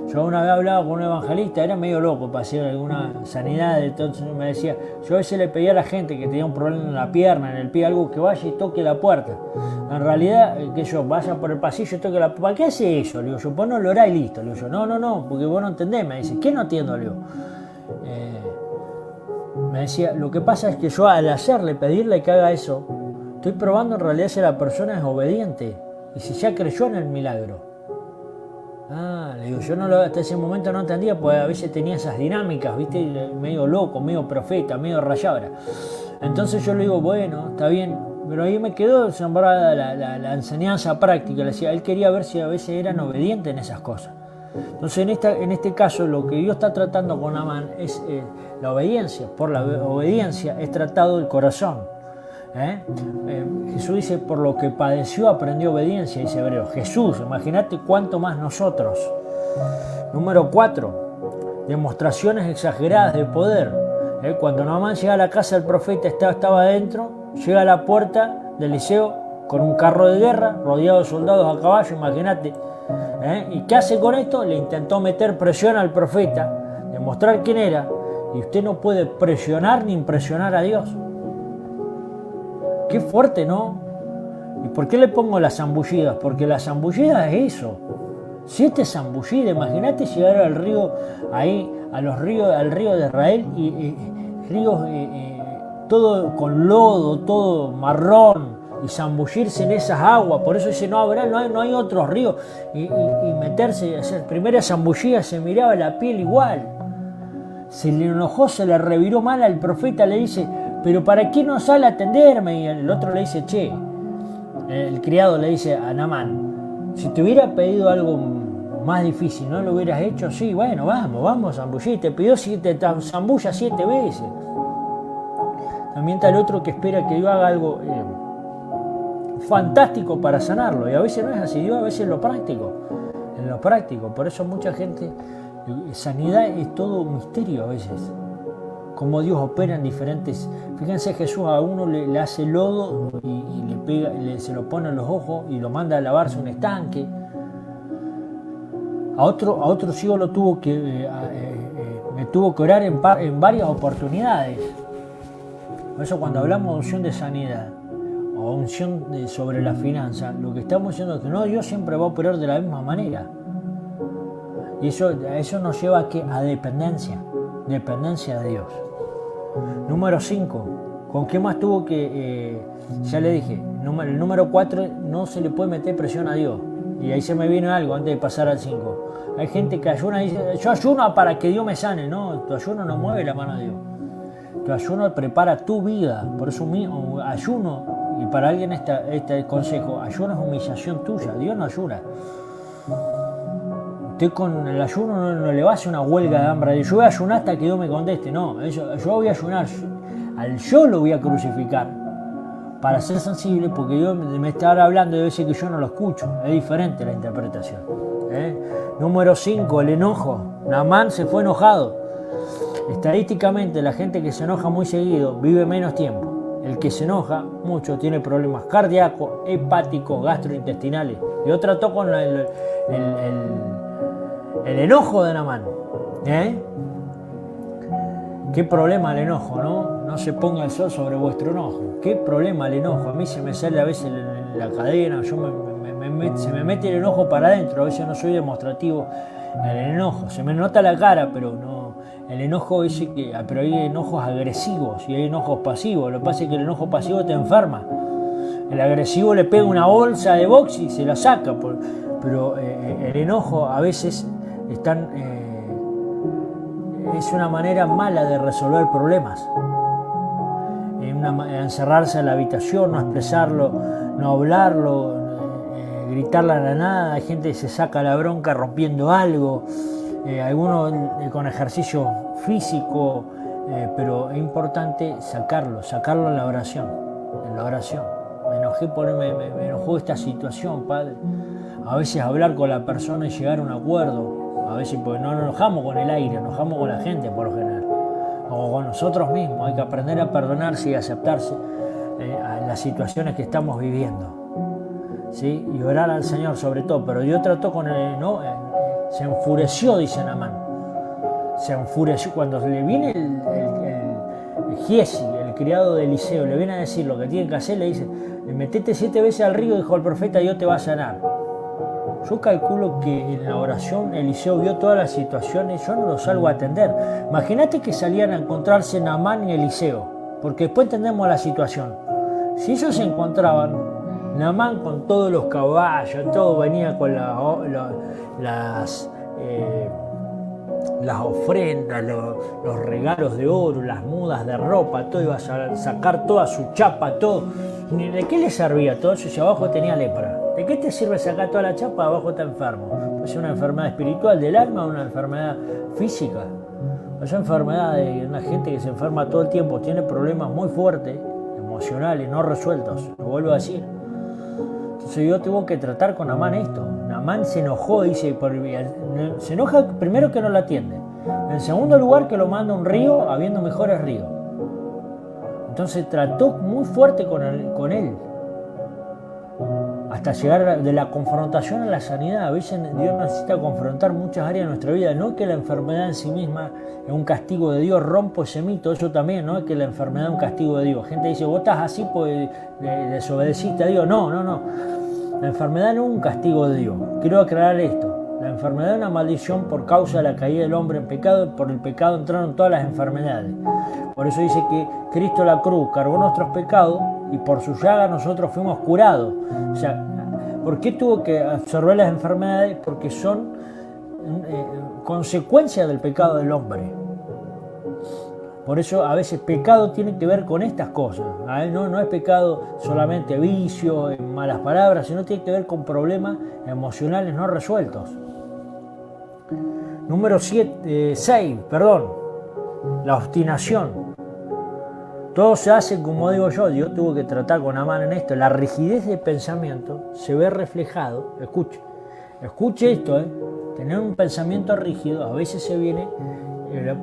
Yo una vez hablaba con un evangelista, era medio loco para hacer alguna sanidad, entonces me decía, yo a veces le pedía a la gente que tenía un problema en la pierna, en el pie, algo, que vaya y toque la puerta. En realidad, que yo vaya por el pasillo y toque la puerta. ¿Para qué hace eso? Le digo yo, pues no lo hará y listo. Le digo yo, no, porque vos no entendés. Me dice, ¿qué no entiendo? Le digo, me decía, lo que pasa es que yo al pedirle que haga eso, estoy probando en realidad si la persona es obediente y si ya creyó en el milagro. Le digo, yo hasta ese momento no entendía, porque a veces tenía esas dinámicas, ¿viste? Medio loco, medio profeta, medio rayadora. Entonces yo le digo, bueno, está bien, pero ahí me quedó sembrada la enseñanza práctica. Le decía, él quería ver si a veces eran obedientes en esas cosas. Entonces en este caso lo que Dios está tratando con Naamán es la obediencia. Por la obediencia es tratado el corazón. Jesús dice, por lo que padeció aprendió obediencia, dice Hebreo. Jesús, imagínate cuánto más nosotros. Número 4, demostraciones exageradas de poder. Cuando Naamán llega a la casa del profeta, estaba adentro, llega a la puerta de Eliseo con un carro de guerra, rodeado de soldados a caballo, imagínate. ¿Y qué hace con esto? Le intentó meter presión al profeta, demostrar quién era, y usted no puede presionar ni impresionar a Dios. Qué fuerte, ¿no? ¿Y por qué le pongo las zambullidas? Porque las zambullidas es eso. 7 zambullidas, imagínate llegar al río, ahí, al río de Israel, y ríos todo con lodo, todo marrón, y zambullirse en esas aguas. Por eso dice, no hay otros ríos, y meterse, hacer primera zambullida, se miraba la piel igual. Se le enojó, se le reviró mal al profeta, le dice, pero ¿para qué no sale a atenderme? Y el otro le dice, che, el criado le dice a Naamán, si te hubiera pedido algo más difícil, ¿no lo hubieras hecho? Sí, bueno, vamos, zambullir. Te pidió si te zambullas 7 veces. También está el otro que espera que yo haga algo fantástico para sanarlo. Y a veces no es así, Dios a veces en lo práctico. Por eso mucha gente, sanidad es todo un misterio a veces. Cómo Dios opera en diferentes. Fíjense, Jesús a uno le hace lodo y le pega, se lo pone en los ojos y lo manda a lavarse un estanque. A otro ciego me tuvo que orar en varias oportunidades. Por eso cuando hablamos de unción de sanidad o unción sobre la finanza, lo que estamos diciendo es que no, Dios siempre va a operar de la misma manera. Y eso nos lleva a dependencia de Dios. Número 5, ¿con qué más tuvo que...? Ya le dije, el número 4, no se le puede meter presión a Dios. Y ahí se me viene algo antes de pasar al 5. Hay gente que ayuna y dice, yo ayuno para que Dios me sane. No, tu ayuno no mueve la mano de Dios. Tu ayuno prepara tu vida. Por eso ayuno, y para alguien este consejo, ayuno es humillación tuya. Dios no ayuna. Usted con el ayuno no le va a hacer una huelga de hambre. Yo voy a ayunar hasta que Dios me conteste. No, yo voy a ayunar. Al yo lo voy a crucificar para ser sensible, porque Dios me está hablando y debe ser que yo no lo escucho. Es diferente la interpretación. Número 5, el enojo. Naamán se fue enojado. Estadísticamente, la gente que se enoja muy seguido vive menos tiempo. El que se enoja mucho tiene problemas cardíacos, hepáticos, gastrointestinales. Yo trato con el enojo de Naamán. Qué problema el enojo, ¿no? No se ponga el sol sobre vuestro enojo. Qué problema el enojo. A mí se me sale a veces en la cadena, se me mete el enojo para adentro. A veces no soy demostrativo en el enojo. Se me nota la cara, pero no. El enojo pero hay enojos agresivos y hay enojos pasivos. Lo que pasa es que el enojo pasivo te enferma. El agresivo le pega una bolsa de box y se la saca. Pero el enojo a veces es una manera mala de resolver problemas. Encerrarse en la habitación, no expresarlo, no hablarlo, gritarle a la nada. Hay gente que se saca la bronca rompiendo algo, algunos con ejercicio físico, pero es importante sacarlo en la oración. Me enojé me enojó esta situación, Padre. A veces hablar con la persona y llegar a un acuerdo. A veces porque no nos enojamos con el aire, nos enojamos con la gente por lo general. O con nosotros mismos. Hay que aprender a perdonarse y aceptarse a las situaciones que estamos viviendo. ¿Sí? Y orar al Señor sobre todo. Pero Dios trató con se enfureció, dice Naamán. Se enfureció. Cuando le viene el Giesi, el criado de Eliseo, le viene a decir lo que tiene que hacer, le dice, metete 7 veces al río, dijo el profeta, Dios te va a sanar. Yo calculo que en la oración Eliseo vio todas las situaciones, yo no lo salgo a atender. Imagínate que salían a encontrarse Naamán y Eliseo, porque después entendemos la situación. Si ellos se encontraban, Naamán con todos los caballos, todo venía con las ofrendas, los regalos de oro, las mudas de ropa, todo, iba a sacar toda su chapa, todo. ¿De qué le servía todo eso si abajo tenía lepra? ¿De qué te sirve sacar toda la chapa? Abajo está enfermo. Puede ser una enfermedad espiritual del alma o una enfermedad física. Es una enfermedad de una gente que se enferma todo el tiempo, tiene problemas muy fuertes, emocionales, no resueltos. Lo vuelvo a decir. Entonces yo tengo que tratar con Naamán esto. Naamán se enojó, dice, se enoja primero que no lo atiende. En segundo lugar que lo manda a un río habiendo mejores ríos. Entonces trató muy fuerte con él. Hasta llegar de la confrontación a la sanidad. A veces Dios necesita confrontar muchas áreas de nuestra vida. No es que la enfermedad en sí misma es un castigo de Dios. Rompo ese mito, eso también. No es que la enfermedad es un castigo de Dios. Gente dice, vos estás así porque desobedeciste a Dios. No. La enfermedad no es un castigo de Dios. Quiero aclarar esto. La enfermedad es una maldición por causa de la caída del hombre en pecado. Por el pecado entraron todas las enfermedades. Por eso dice que Cristo en la cruz cargó nuestros pecados y por su llaga nosotros fuimos curados. O sea, ¿por qué tuvo que absorber las enfermedades? Porque son consecuencia del pecado del hombre. Por eso a veces pecado tiene que ver con estas cosas. No es pecado solamente vicio, malas palabras, sino tiene que ver con problemas emocionales no resueltos. Número 6, la obstinación. Todo se hace como digo yo. Dios tuvo que tratar con Naamán en esto. La rigidez de pensamiento se ve reflejado. Escuche esto, tener un pensamiento rígido a veces se viene,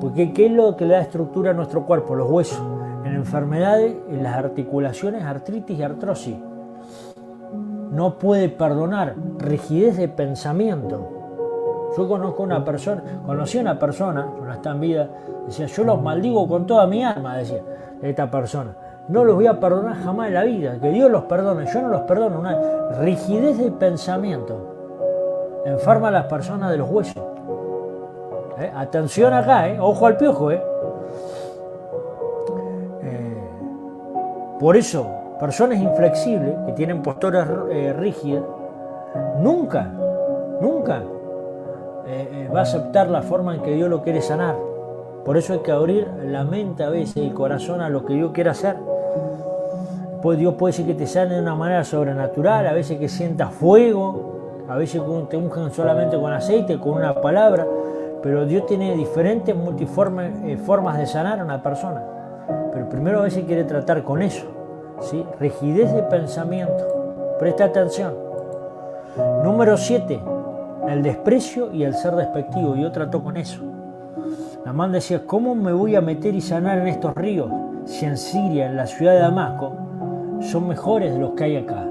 porque ¿qué es lo que le da estructura a nuestro cuerpo? Los huesos. En enfermedades, en las articulaciones, artritis y artrosis. No puede perdonar. Rigidez de pensamiento. Yo conocí a una persona, no está en vida, decía, yo los maldigo con toda mi alma, decía esta persona. No los voy a perdonar jamás en la vida, que Dios los perdone, yo no los perdono. Una rigidez de pensamiento enferma a las personas de los huesos. Atención acá, ojo al piojo. Por eso, personas inflexibles que tienen posturas rígidas, nunca va a aceptar la forma en que Dios lo quiere sanar. Por eso hay que abrir la mente a veces y el corazón a lo que Dios quiere hacer. Pues Dios puede decir que te sane de una manera sobrenatural, a veces que sientas fuego, a veces que te unjan solamente con aceite, con una palabra, pero Dios tiene diferentes multiformes formas de sanar a una persona. Pero primero a veces quiere tratar con eso, ¿sí? Rigidez de pensamiento. Presta atención. Número 7. El desprecio y el ser despectivo. Yo trato con eso. Naamán decía, ¿cómo me voy a meter y sanar en estos ríos si en Siria, en la ciudad de Damasco, son mejores de los que hay acá?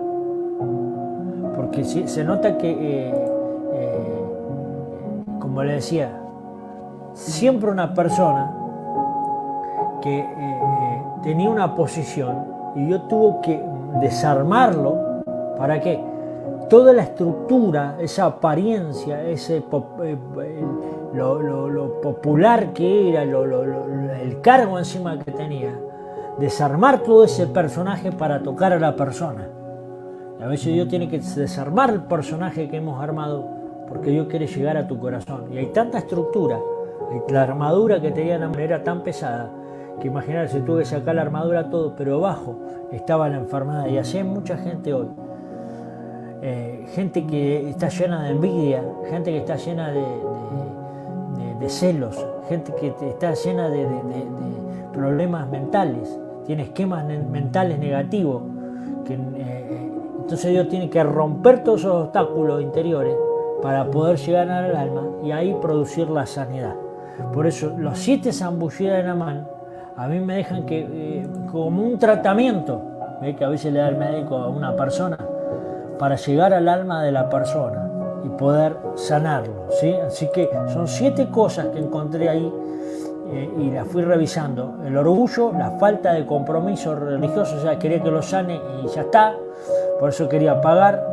Porque se nota que, como le decía, siempre una persona que tenía una posición y yo tuve que desarmarlo. ¿Para qué? Toda la estructura, esa apariencia, lo popular que era, el cargo encima que tenía, desarmar todo ese personaje para tocar a la persona. Y a veces Dios tiene que desarmar el personaje que hemos armado porque Dios quiere llegar a tu corazón. Y hay tanta estructura, la armadura que tenía de una manera tan pesada, que imaginar, se tuvo que sacar la armadura todo, pero abajo estaba la enfermedad. Y así hay mucha gente hoy. Gente que está llena de envidia, gente que está llena de celos, gente que está llena de problemas mentales, tiene esquemas mentales negativos. Entonces Dios tiene que romper todos esos obstáculos interiores para poder llegar al alma y ahí producir la sanidad. Por eso los 7 zambullidas de Naamán a mí me dejan que como un tratamiento que a veces le da el médico a una persona para llegar al alma de la persona y poder sanarlo, ¿sí? Así que son 7 cosas que encontré ahí y las fui revisando. El orgullo, la falta de compromiso religioso, o sea, quería que lo sane y ya está, por eso quería pagar.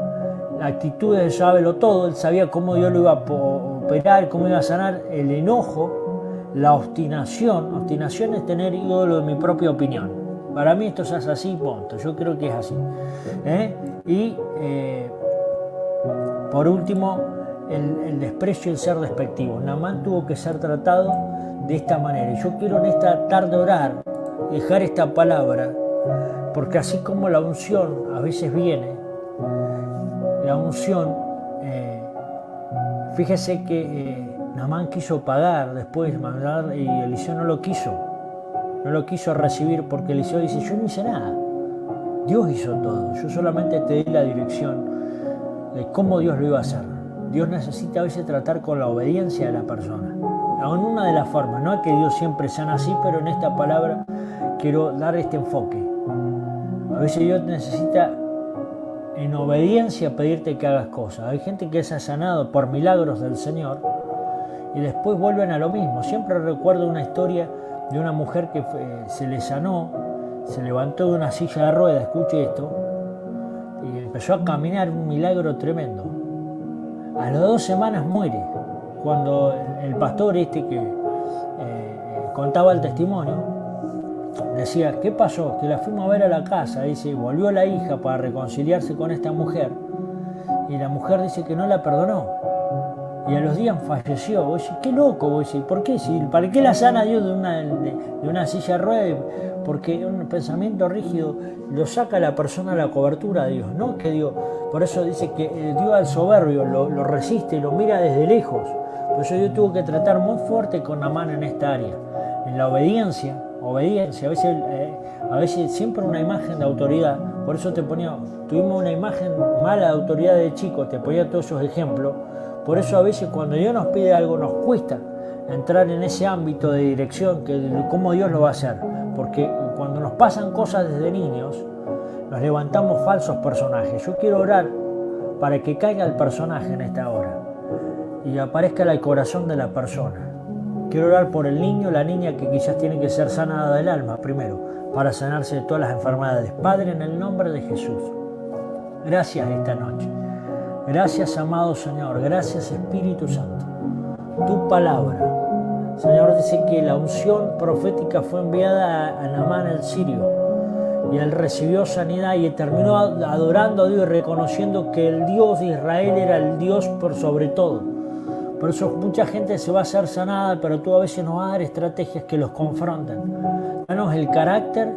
la actitud de sábelo todo, él sabía cómo Dios lo iba a operar, cómo iba a sanar el enojo, la obstinación. Obstinación es tener ídolo de mi propia opinión. Para mí esto es así, punto. Yo creo que es así. Y por último, el desprecio y el ser despectivo. Naamán tuvo que ser tratado de esta manera. Y yo quiero en esta tarde orar, dejar esta palabra, porque así como la unción a veces viene, la unción, fíjese que Naamán quiso pagar después, y Eliseo no lo quiso recibir, porque Eliseo dice: yo no hice nada, Dios hizo todo, yo solamente te di la dirección de cómo Dios lo iba a hacer. Dios necesita a veces tratar con la obediencia de la persona, en una de las formas. No es que Dios siempre sea así, pero en esta palabra quiero dar este enfoque. A veces Dios necesita en obediencia pedirte que hagas cosas. Hay gente que se ha sanado por milagros del Señor y después vuelven a lo mismo. Siempre recuerdo una historia de una mujer que se le sanó, se levantó de una silla de ruedas, escuche esto, y empezó a caminar, un milagro tremendo. A las 2 semanas muere. Cuando el pastor que contaba el testimonio, decía: ¿qué pasó? Que la fuimos a ver a la casa. Dice: volvió la hija para reconciliarse con esta mujer y la mujer dice que no la perdonó. Y a los días falleció. Vos decís: qué loco. Vos decís: ¿por qué? ¿Para qué la sana Dios de una silla de ruedas? Porque un pensamiento rígido lo saca a la persona a la cobertura de Dios, ¿no? Que Dios, por eso dice que Dios al soberbio lo resiste y lo mira desde lejos. Por eso Dios tuvo que tratar muy fuerte con Naamán en esta área. En la obediencia, a veces siempre una imagen de autoridad. Por eso tuvimos una imagen mala de autoridad de chicos, te ponía todos esos ejemplos. Por eso a veces cuando Dios nos pide algo nos cuesta entrar en ese ámbito de dirección, cómo Dios lo va a hacer. Porque cuando nos pasan cosas desde niños, nos levantamos falsos personajes. Yo quiero orar para que caiga el personaje en esta hora y aparezca el corazón de la persona. Quiero orar por el niño, la niña que quizás tiene que ser sanada del alma primero, para sanarse de todas las enfermedades. Padre, en el nombre de Jesús, gracias esta noche. Gracias, amado Señor. Gracias, Espíritu Santo. Tu palabra, Señor, dice que la unción profética fue enviada a Naamán el sirio y él recibió sanidad y terminó adorando a Dios y reconociendo que el Dios de Israel era el Dios por sobre todo. Por eso mucha gente se va a ser sanada, pero tú a veces nos vas a dar estrategias que los confrontan. Danos el carácter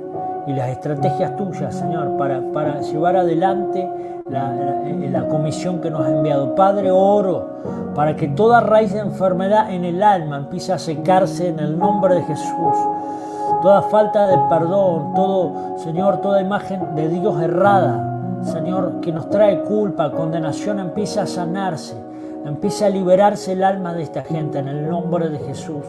y las estrategias tuyas, Señor, para llevar adelante la comisión que nos ha enviado. Padre, oro para que toda raíz de enfermedad en el alma empiece a secarse en el nombre de Jesús. Toda falta de perdón, Señor, toda imagen de Dios errada, Señor, que nos trae culpa, condenación, empieza a sanarse. Empieza a liberarse el alma de esta gente en el nombre de Jesús.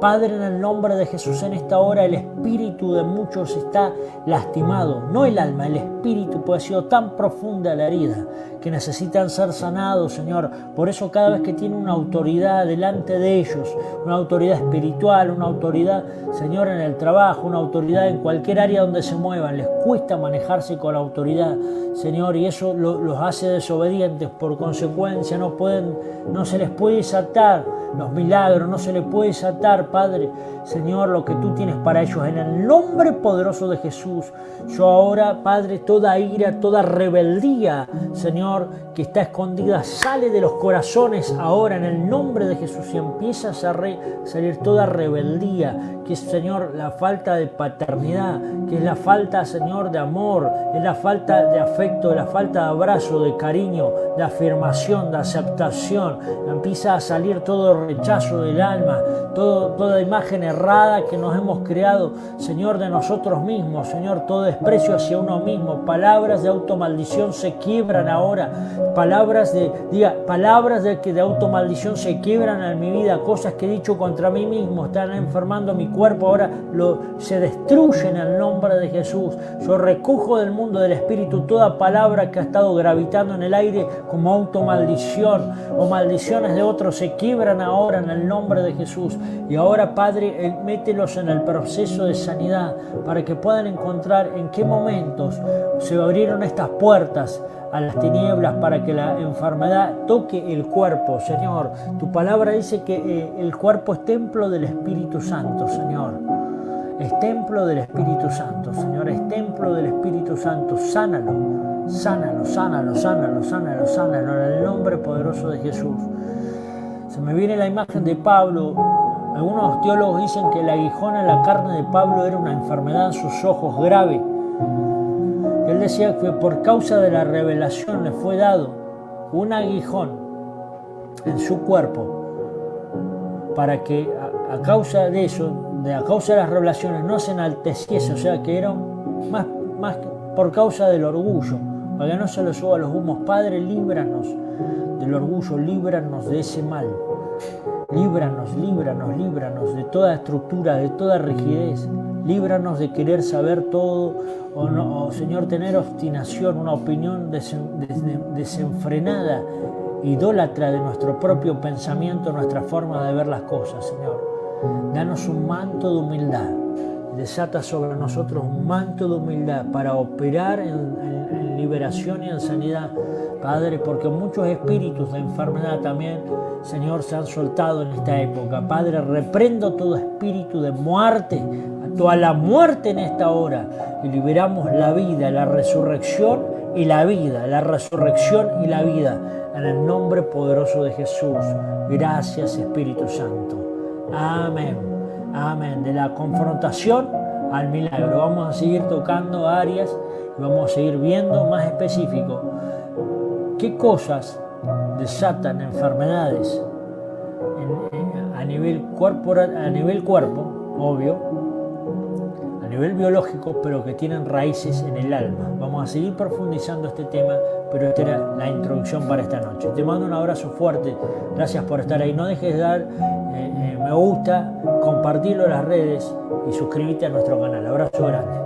Padre, en el nombre de Jesús, en esta hora el espíritu de muchos está lastimado. No el alma, el espíritu, pues ha sido tan profunda la herida que necesitan ser sanados, Señor. Por eso cada vez que tiene una autoridad delante de ellos, una autoridad espiritual, una autoridad, Señor, en el trabajo, una autoridad en cualquier área donde se muevan, les cuesta manejarse con la autoridad, Señor, y eso los hace desobedientes. Por consecuencia no se les puede desatar los milagros, no se les puede desatar, Padre, Señor, lo que tú tienes para ellos. En el nombre poderoso de Jesús, yo ahora, Padre, toda ira, toda rebeldía, Señor, que está escondida, sale de los corazones ahora en el nombre de Jesús y empieza a salir toda rebeldía, que es, Señor, la falta de paternidad, que es la falta, Señor, de amor, es la falta de afecto, la falta de abrazo, de cariño, de afirmación, de aceptación. Empieza a salir todo rechazo del alma, toda imagen errada que nos hemos creado, Señor, de nosotros mismos, Señor, todo desprecio hacia uno mismo. Palabras de automaldición se quiebran ahora, palabras de automaldición se quiebran en mi vida, cosas que he dicho contra mí mismo, están enfermando mi cuerpo, ahora se destruyen en el nombre de Jesús. Yo recojo del mundo del espíritu toda palabra que ha estado gravitando en el aire como automaldición. o maldiciones de otros se quiebran ahora en el nombre de Jesús. Y ahora, Padre, mételos en el proceso de sanidad para que puedan encontrar en qué momentos se abrieron estas puertas a las tinieblas para que la enfermedad toque el cuerpo, Señor. Tu palabra dice que el cuerpo es templo del Espíritu Santo, Señor. Es templo del Espíritu Santo, Señor. Es templo del Espíritu Santo. Sánalo, sánalo, sánalo, sánalo, sánalo, sánalo, en el nombre poderoso de Jesús. Se me viene la imagen de Pablo. Algunos teólogos dicen que el aguijón en la carne de Pablo era una enfermedad en sus ojos grave. Él decía que por causa de la revelación le fue dado un aguijón en su cuerpo para que a causa de eso, a causa de las revelaciones, no se enalteciese, o sea que era más por causa del orgullo, para que no se le suba a los humos. Padre, líbranos del orgullo, líbranos de ese mal. Líbranos, líbranos, líbranos de toda estructura, de toda rigidez. Líbranos de querer saber todo o Señor, tener obstinación, una opinión desenfrenada, idólatra de nuestro propio pensamiento, nuestra forma de ver las cosas, Señor. Danos un manto de humildad. Desata sobre nosotros un manto de humildad para operar en liberación y en sanidad, Padre, porque muchos espíritus de enfermedad también, Señor, se han soltado en esta época. Padre, reprendo todo espíritu de muerte, toda la muerte en esta hora, y liberamos la vida, la resurrección y la vida, la resurrección y la vida, en el nombre poderoso de Jesús. Gracias, Espíritu Santo. Amén. Amén. De la confrontación al milagro. Vamos a seguir tocando áreas y vamos a seguir viendo más específico qué cosas desatan enfermedades a nivel cuerpo, obvio, a nivel biológico, pero que tienen raíces en el alma. Vamos a seguir profundizando este tema, pero esta era la introducción para esta noche. Te mando un abrazo fuerte. Gracias por estar ahí. No dejes de dar me gusta, compartirlo en las redes y suscríbete a nuestro canal. Abrazo grande.